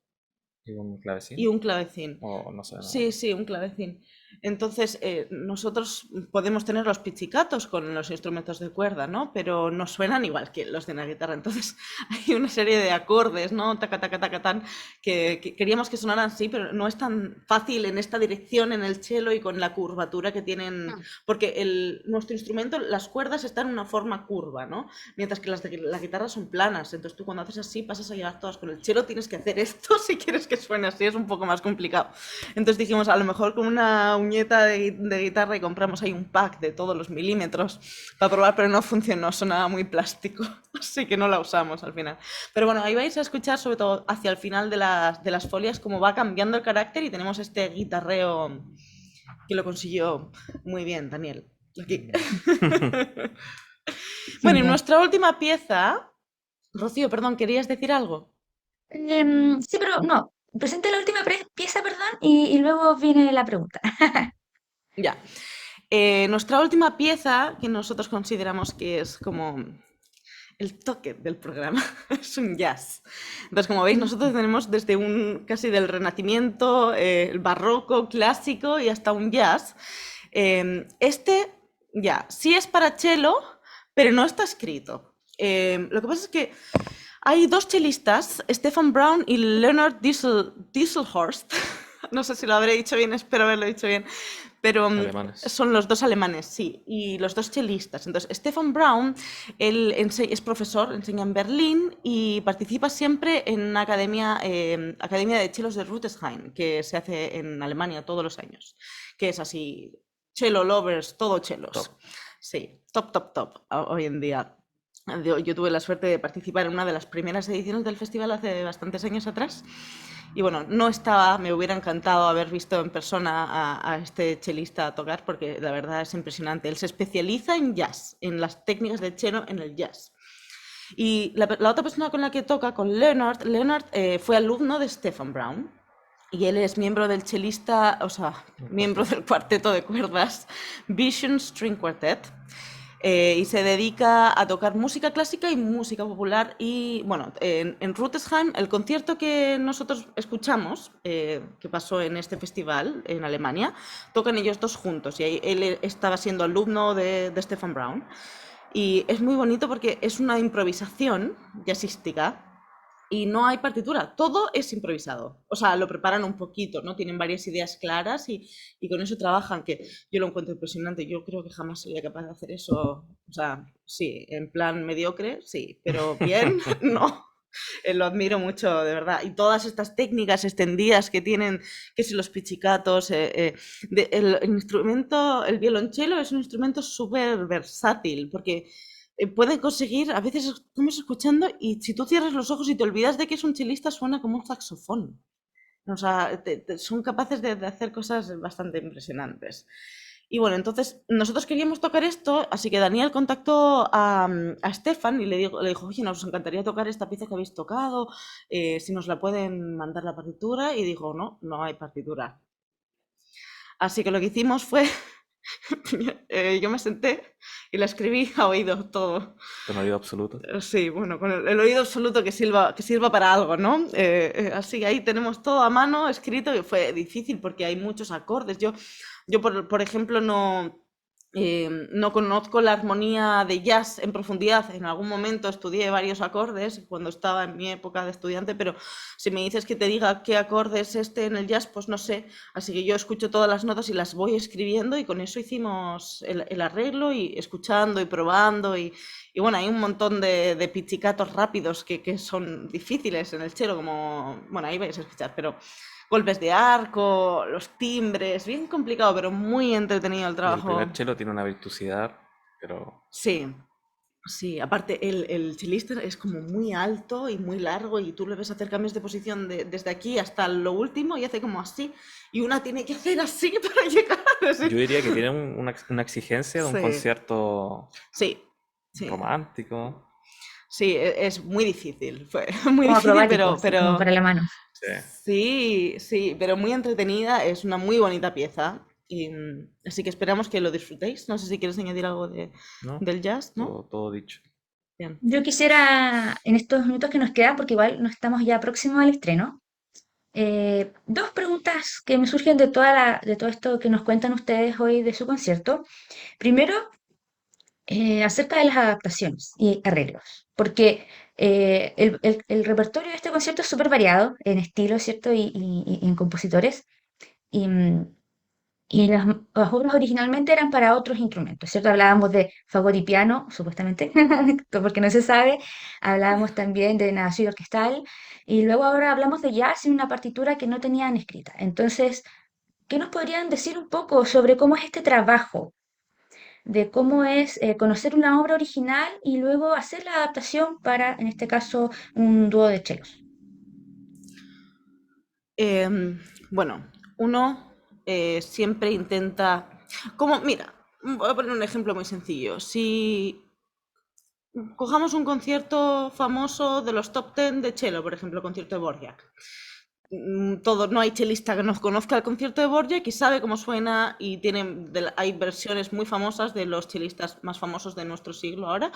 ¿Y un clavecín? Y un clavecín. O no sé, no. Sí, sí, un clavecín. Entonces, nosotros podemos tener los pizzicatos con los instrumentos de cuerda, ¿no? Pero no suenan igual que los de la guitarra. Entonces, hay una serie de acordes, ¿no? Taca, taca, taca, tan, que queríamos que sonaran así, pero no es tan fácil en esta dirección, en el cello y con la curvatura que tienen. Porque nuestro instrumento, las cuerdas están en una forma curva, ¿no? Mientras que las de la guitarra son planas. Entonces, tú cuando haces así, pasas a llevar todas. Con el cello tienes que hacer esto si quieres que suene así, es un poco más complicado. Entonces dijimos, a lo mejor con una uñeta de guitarra y compramos ahí un pack de todos los milímetros para probar, pero no funcionó, sonaba muy plástico, así que no la usamos al final. Pero bueno, ahí vais a escuchar, sobre todo hacia el final de las folias, cómo va cambiando el carácter y tenemos este guitarreo que lo consiguió muy bien, Daniel. Aquí. Bueno, y nuestra última pieza... Rocío, perdón, ¿querías decir algo? Sí, pero no. Presente la última pieza, perdón, y luego viene la pregunta. Ya. Nuestra última pieza, que nosotros consideramos que es como el toque del programa, es un jazz. Entonces, como veis, nosotros tenemos desde un casi del Renacimiento, el barroco, clásico y hasta un jazz. Ya, sí es para cello, pero no está escrito. Lo que pasa es que hay dos chelistas, Stefan Brown y Leonard Dieselhorst. No sé si lo habré dicho bien, espero haberlo dicho bien. Pero Alemanes. son los dos alemanes, sí, y los dos chelistas. Entonces, Stefan Brown, él es profesor, enseña en Berlín y participa siempre en una academia de chelos de Rutesheim, que se hace en Alemania todos los años, que es así, cello lovers, todo chelos. Top. Sí, top, top, top, hoy en día. Yo tuve la suerte de participar en una de las primeras ediciones del festival hace bastantes años atrás. Y bueno, no estaba, me hubiera encantado haber visto en persona a este chelista tocar porque la verdad es impresionante. Él se especializa en jazz, en las técnicas de cello en el jazz. Y la otra persona con la que toca, con Leonard, fue alumno de Stefan Brown. Y él es miembro del chelista, o sea, miembro del cuarteto de cuerdas Vision String Quartet. Y se dedica a tocar música clásica y música popular. Y bueno, en Rutesheim, el concierto que nosotros escuchamos, que pasó en este festival en Alemania, tocan ellos dos juntos. Y ahí él estaba siendo alumno de Stefan Brown. Y es muy bonito porque es una improvisación jazzística y no hay partitura, todo es improvisado. O sea, lo preparan un poquito, ¿no? Tienen varias ideas claras y con eso trabajan, que yo lo encuentro impresionante. Yo creo que jamás sería capaz de hacer eso. O sea, sí, en plan mediocre, sí, pero bien, no. Lo admiro mucho, de verdad. Y todas estas técnicas extendidas que tienen, que si los pichicatos, el instrumento, el violonchelo es un instrumento súper versátil, porque pueden conseguir, a veces estamos escuchando y si tú cierras los ojos y te olvidas de que es un chelista, suena como un saxofón. O sea, son capaces de hacer cosas bastante impresionantes. Y bueno, entonces nosotros queríamos tocar esto, así que Daniel contactó a Stefan y le dijo, oye, nos encantaría tocar esta pieza que habéis tocado, si nos la pueden mandar la partitura, y dijo, no, no hay partitura. Así que lo que hicimos fue, yo me senté y la escribí a oído todo. Con oído absoluto. Sí, bueno, con el oído absoluto que sirva para algo, ¿no? Así que ahí tenemos todo a mano escrito y fue difícil porque hay muchos acordes. Yo por ejemplo, no conozco la armonía de jazz en profundidad. En algún momento estudié varios acordes cuando estaba en mi época de estudiante, pero si me dices que te diga qué acorde es este en el jazz, pues no sé. Así que yo escucho todas las notas y las voy escribiendo y con eso hicimos el arreglo y escuchando y probando y bueno, hay un montón de pizzicatos rápidos que son difíciles en el cello, como, bueno, ahí vais a escuchar, pero golpes de arco, los timbres, bien complicado, pero muy entretenido el Y el primer trabajo. chelo tiene una virtuosidad, pero Sí, sí, aparte el chelista es como muy alto y muy largo y tú le ves hacer cambios de posición desde aquí hasta lo último y hace como así y una tiene que hacer así para llegar así. yo diría que tiene una exigencia de un Sí, concierto sí, sí, romántico. sí, es muy difícil, fue muy Como difícil, acrobático, así como pero para la mano. Sí, sí, sí, pero muy entretenida, es una muy bonita pieza. Y, así que esperamos que lo disfrutéis. No sé si quieres añadir algo ¿no? del jazz, ¿no? Todo dicho. Bien. Yo quisiera, en estos minutos que nos quedan, porque igual no estamos ya próximos al estreno, dos preguntas que me surgen de todo esto que nos cuentan ustedes hoy de su concierto. Primero, acerca de las adaptaciones y arreglos, porque el repertorio de este concierto es súper variado en estilo, ¿cierto? Y en compositores. Y, y las obras originalmente eran para otros instrumentos, ¿cierto? Hablábamos de fagot y piano, supuestamente, porque no se sabe. Hablábamos también de narración orquestal. Y luego ahora hablamos de jazz en una partitura que no tenían escrita. Entonces, ¿qué nos podrían decir un poco sobre cómo es este trabajo? De cómo es conocer una obra original y luego hacer la adaptación para, en este caso, un dúo de chelos. Bueno, uno siempre intenta, como, mira, voy a poner un ejemplo muy sencillo. Si cojamos un concierto famoso de los top 10 de cello, por ejemplo, el concierto de Borjak. No hay chelista que no conozca el concierto de Borjak y sabe cómo suena y hay versiones muy famosas de los chelistas más famosos de nuestro siglo ahora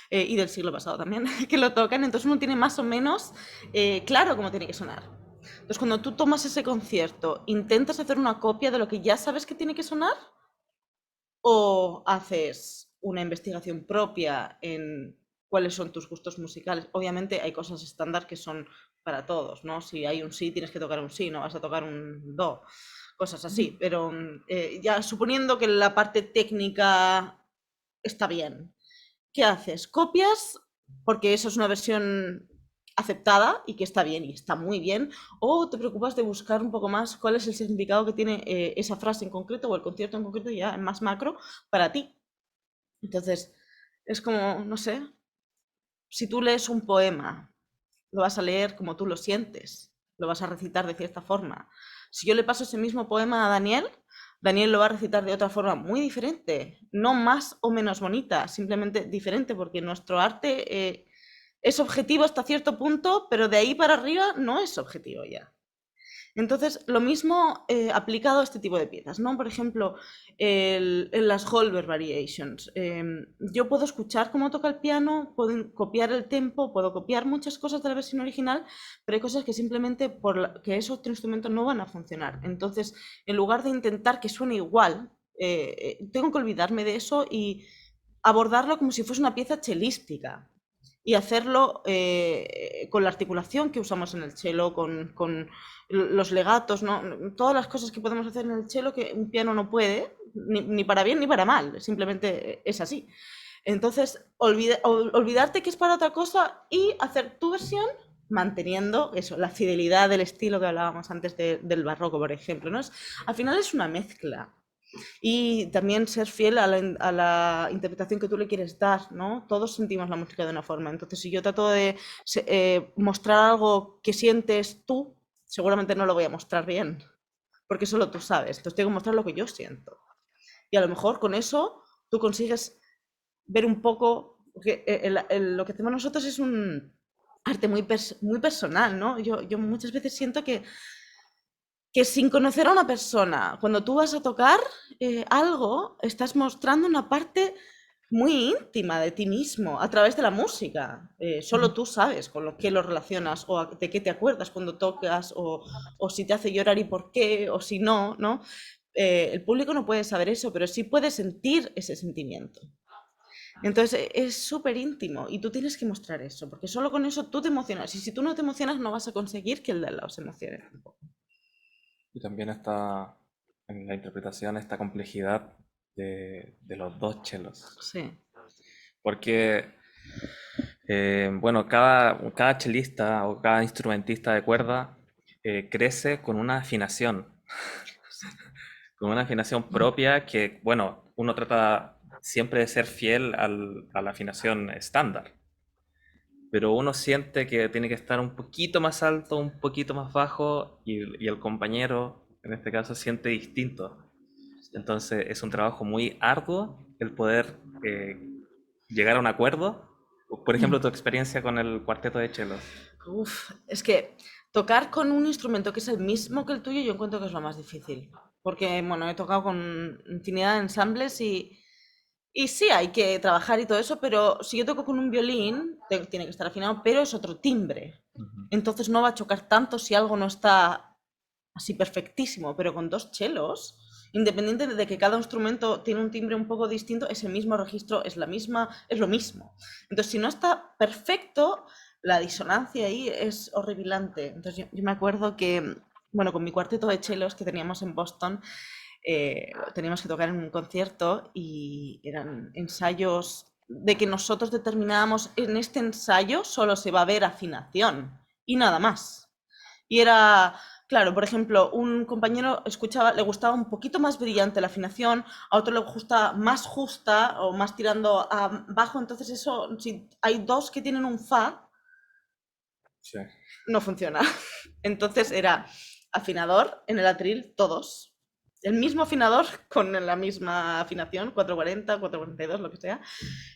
y del siglo pasado también que lo tocan, entonces uno tiene más o menos claro cómo tiene que sonar. Entonces cuando tú tomas ese concierto, ¿intentas hacer una copia de lo que ya sabes que tiene que sonar? ¿O haces una investigación propia en cuáles son tus gustos musicales? Obviamente hay cosas estándar que son para todos, ¿no? Si hay un sí, tienes que tocar un sí, no vas a tocar un do, cosas así. Pero ya suponiendo que la parte técnica está bien, ¿qué haces? ¿Copias? Porque eso es una versión aceptada y que está bien y está muy bien, o te preocupas de buscar un poco más cuál es el significado que tiene esa frase en concreto o el concierto en concreto ya en más macro para ti. Entonces, es como, no sé, si tú lees un poema, lo vas a leer como tú lo sientes, lo vas a recitar de cierta forma. Si yo le paso ese mismo poema a Daniel, Daniel lo va a recitar de otra forma muy diferente, no más o menos bonita, simplemente diferente, porque nuestro arte es objetivo hasta cierto punto, pero de ahí para arriba no es objetivo ya. Entonces, lo mismo aplicado a este tipo de piezas, ¿no? Por ejemplo, en las Holber Variations. Yo puedo escuchar cómo toca el piano, puedo copiar el tempo, puedo copiar muchas cosas de la versión original, pero hay cosas que simplemente que esos otro instrumento no van a funcionar. Entonces, en lugar de intentar que suene igual, tengo que olvidarme de eso y abordarlo como si fuese una pieza chelística. y hacerlo con la articulación que usamos en el cello, con los legatos, ¿no? Todas las cosas que podemos hacer en el cello que un piano no puede, ni para bien ni para mal, simplemente es así. Entonces, olvidarte que es para otra cosa y hacer tu versión manteniendo eso, la fidelidad del estilo que hablábamos antes del barroco, por ejemplo, ¿no? Al final es una mezcla. Y también ser fiel a la interpretación que tú le quieres dar, ¿no? Todos sentimos la música de una forma. Entonces, si yo trato de mostrar algo que sientes tú, seguramente no lo voy a mostrar bien, porque solo tú sabes. Entonces, tengo que mostrar lo que yo siento. Y a lo mejor con eso tú consigues ver un poco, porque lo que hacemos nosotros es un arte muy personal, ¿no? Yo muchas veces siento que sin conocer a una persona, cuando tú vas a tocar algo, estás mostrando una parte muy íntima de ti mismo a través de la música. Solo tú sabes con lo que lo relacionas o de qué te acuerdas cuando tocas o si te hace llorar y por qué o si no, ¿no? El público no puede saber eso, pero sí puede sentir ese sentimiento. Entonces es súper íntimo y tú tienes que mostrar eso, porque solo con eso tú te emocionas y si tú no te emocionas no vas a conseguir que el de al lado se emocione tampoco. Y también está en la interpretación esta complejidad de los dos chelos. Sí. Porque, bueno, cada chelista o cada instrumentista de cuerda crece con una afinación propia que, bueno, uno trata siempre de ser fiel a la afinación estándar, pero uno siente que tiene que estar un poquito más alto, un poquito más bajo, y el compañero, en este caso, siente distinto. Entonces es un trabajo muy arduo el poder llegar a un acuerdo. Por ejemplo, tu experiencia con el cuarteto de chelos. Uf, es que tocar con un instrumento que es el mismo que el tuyo yo encuentro que es lo más difícil. Porque, bueno, he tocado con infinidad de ensambles y sí, hay que trabajar y todo eso, pero si yo toco con un violín, tiene que estar afinado, pero es otro timbre. Ujú. Entonces no va a chocar tanto si algo no está así perfectísimo, pero con dos chelos, independiente de que cada instrumento tiene un timbre un poco distinto, es el mismo registro, es la misma, es lo mismo. Entonces, si no está perfecto, la disonancia ahí es horripilante. Entonces, yo me acuerdo que, bueno, con mi cuarteto de chelos que teníamos en Boston, teníamos que tocar en un concierto y eran ensayos de que nosotros determinábamos en este ensayo solo se va a ver afinación y nada más. Y era, claro, por ejemplo, un compañero escuchaba, le gustaba un poquito más brillante la afinación, a otro le gusta más justa o más tirando a bajo, entonces eso, si hay dos que tienen un fa, Sí. no funciona. Entonces era afinador en el atril, todos. El mismo afinador con la misma afinación, 440, 442, lo que sea.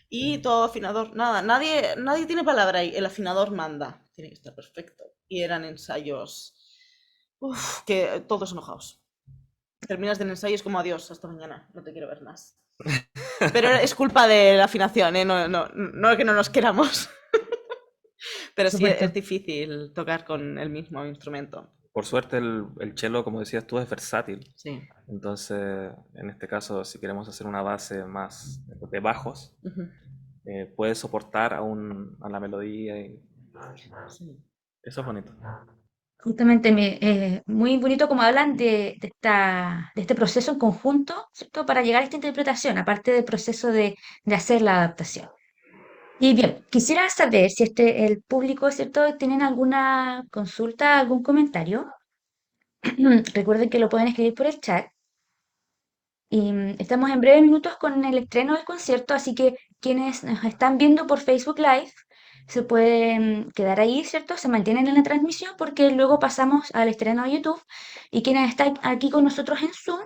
Y todo afinador, nada, nadie tiene palabra ahí, el afinador manda. Tiene que estar perfecto. Y eran ensayos, que todos enojados. Terminas del ensayo y es como adiós, hasta mañana, no te quiero ver más. Pero es culpa de la afinación, ¿eh? No que no nos queramos. Pero Por sí, supuesto. es difícil tocar con el mismo instrumento. Por suerte el cello, como decías tú, es versátil. Sí. Entonces, en este caso, si queremos hacer una base más de bajos, Ujú. puede soportar a la melodía y Sí. eso es bonito. Justamente muy bonito como hablan de este proceso en conjunto, ¿cierto? Para llegar a esta interpretación, aparte del proceso de hacer la adaptación. Y bien, quisiera saber si el público, ¿cierto? ¿Tienen alguna consulta, algún comentario? Recuerden que lo pueden escribir por el chat. Y estamos en breves minutos con el estreno del concierto, así que quienes nos están viendo por Facebook Live se pueden quedar ahí, ¿cierto? Se mantienen en la transmisión porque luego pasamos al estreno de YouTube y quienes están aquí con nosotros en Zoom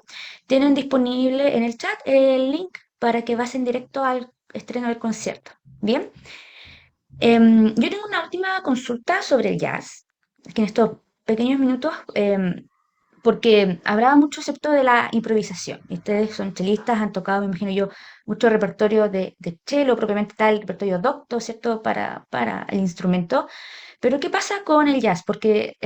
tienen disponible en el chat el link para que pasen directo al estreno del concierto. Bien, yo tengo una última consulta sobre el jazz, que en estos pequeños minutos porque hablaba mucho, ¿cierto?, de la improvisación. Y ustedes son chelistas, han tocado, me imagino yo, mucho repertorio de cello, propiamente tal, repertorio docto, ¿cierto?, para el instrumento. Pero ¿qué pasa con el jazz? Porque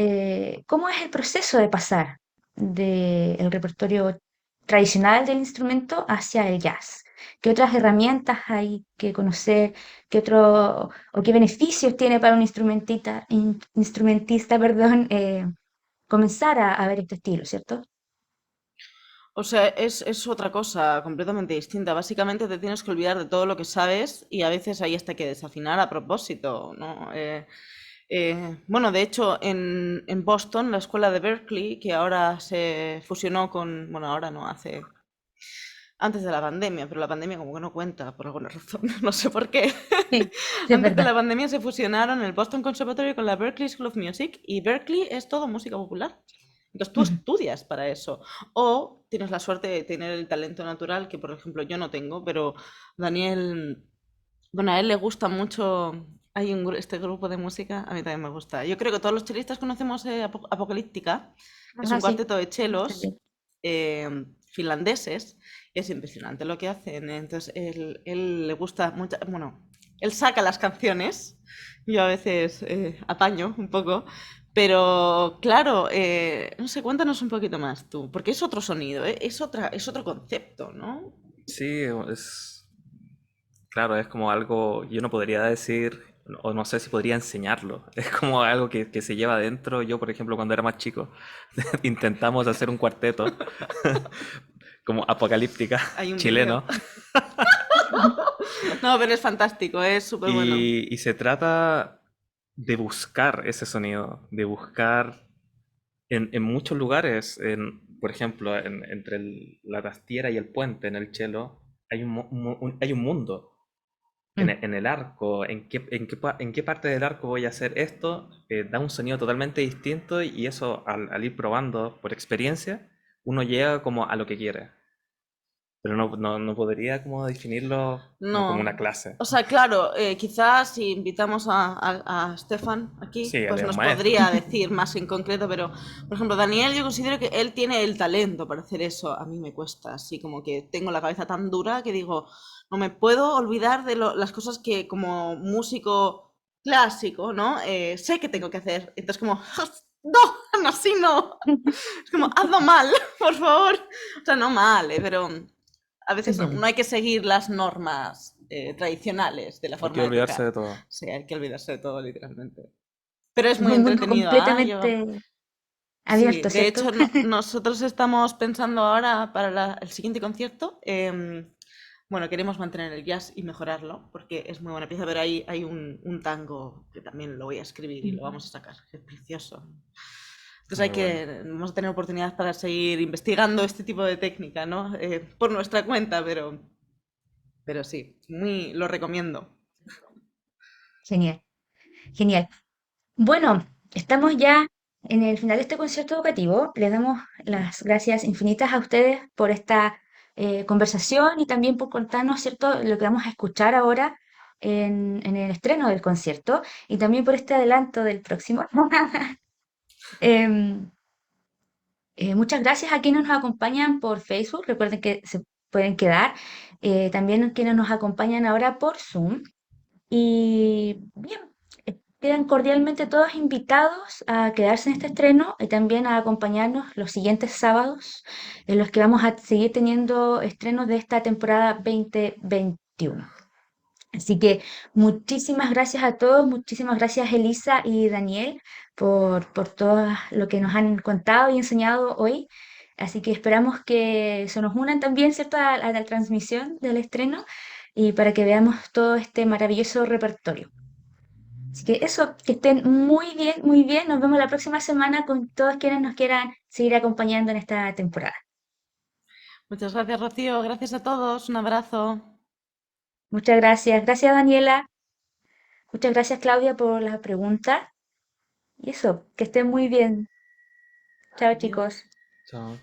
¿cómo es el proceso de pasar del repertorio tradicional del instrumento hacia el jazz? ¿Qué otras herramientas hay que conocer? ¿Qué otro, o qué beneficios tiene para un instrumentista, perdón, comenzar a ver este estilo, ¿cierto? O sea, es otra cosa completamente distinta. Básicamente te tienes que olvidar de todo lo que sabes y a veces hay hasta que desafinar a propósito, ¿no? Bueno, de hecho, en Boston, la escuela de Berkeley, que ahora se fusionó con, bueno, ahora no, hace, antes de la pandemia, pero la pandemia como que no cuenta por alguna razón, no sé por qué. Sí, sí, es Antes de la verdad. pandemia se fusionaron el Boston Conservatory con la Berklee School of Music y Berkeley es todo música popular. Entonces tú Ujú. estudias para eso. O tienes la suerte de tener el talento natural, que por ejemplo yo no tengo, pero Daniel, bueno, a él le gusta mucho. Hay este grupo de música, a mí también me gusta. Yo creo que todos los chelistas conocemos Apocalíptica, que es Ajá, un sí. cuarteto de chelos También. finlandeses. Es impresionante lo que hacen. Entonces, él le gusta mucho. Bueno, él saca las canciones. Yo a veces apaño un poco. Pero claro, no sé, cuéntanos un poquito más tú, porque es otro sonido, ¿eh? Es otro concepto, ¿no? Sí, es, claro, es como algo, yo no podría decir, o no sé si podría enseñarlo. Es como algo que se lleva adentro. Yo, por ejemplo, cuando era más chico, intentamos hacer un cuarteto como apocalíptica Hay un vídeo. chileno. No, pero es fantástico, es súper bueno. Y se trata de buscar ese sonido, de buscar en muchos lugares, por ejemplo, entre la tastiera y el puente en el cello, hay hay un mundo. Mm. En el arco, en qué parte del arco voy a hacer esto, da un sonido totalmente distinto y eso al ir probando por experiencia, uno llega como a lo que quiere. Pero no podría como definirlo como una No. clase. O sea, claro, quizás si invitamos a Stefan Sí, aquí, él pues es un nos maestro. podría decir más en concreto, pero, por ejemplo, Daniel, yo considero que él tiene el talento para hacer eso. A mí me cuesta, así como que tengo la cabeza tan dura que digo, no me puedo olvidar de las cosas que como músico clásico, ¿no? Sé que tengo que hacer. Entonces, como, no, no, así no. Es como, hazlo mal, por favor. O sea, no mal, pero a Se veces no entiende. hay que seguir las normas tradicionales de la Hay que forma de olvidarse tocar. de todo. Sí, hay que olvidarse de todo, literalmente. Pero es Es muy un mundo entretenido, ¿ah? Yo, completamente sí, abierto, de ¿cierto? hecho, nosotros estamos pensando ahora para el siguiente concierto. Bueno, queremos mantener el jazz y mejorarlo, porque es muy buena pieza, pero hay un tango que también lo voy a escribir y lo Mm. vamos a sacar, que es precioso. Entonces Muy bueno. vamos a tener oportunidades para seguir investigando este tipo de técnica, ¿no? Por nuestra cuenta, pero sí, lo recomiendo. Genial, genial. Bueno, estamos ya en el final de este concierto educativo. Les damos las gracias infinitas a ustedes por esta conversación y también por contarnos, ¿cierto?, lo que vamos a escuchar ahora en el estreno del concierto y también por este adelanto del próximo. Em, muchas gracias a quienes nos acompañan por Facebook. Recuerden que se pueden quedar. También a quienes nos acompañan ahora por Zoom. Y bien, quedan cordialmente todos invitados a quedarse en este estreno y también a acompañarnos los siguientes sábados en los que vamos a seguir teniendo estrenos de esta temporada 2021. Así que muchísimas gracias a todos, muchísimas gracias Elisa y Daniel por todo lo que nos han contado y enseñado hoy. Así que esperamos que se nos unan también, ¿cierto?, a la transmisión del estreno y para que veamos todo este maravilloso repertorio. Así que eso, que estén muy bien, muy bien. Nos vemos la próxima semana con todos quienes nos quieran seguir acompañando en esta temporada. Muchas gracias, Rocío. Gracias a todos. Un abrazo. Muchas gracias. Gracias, Daniela. Muchas gracias, Claudia, por la pregunta. Y eso, que estén muy bien. Chao, Adiós. chicos. Chao.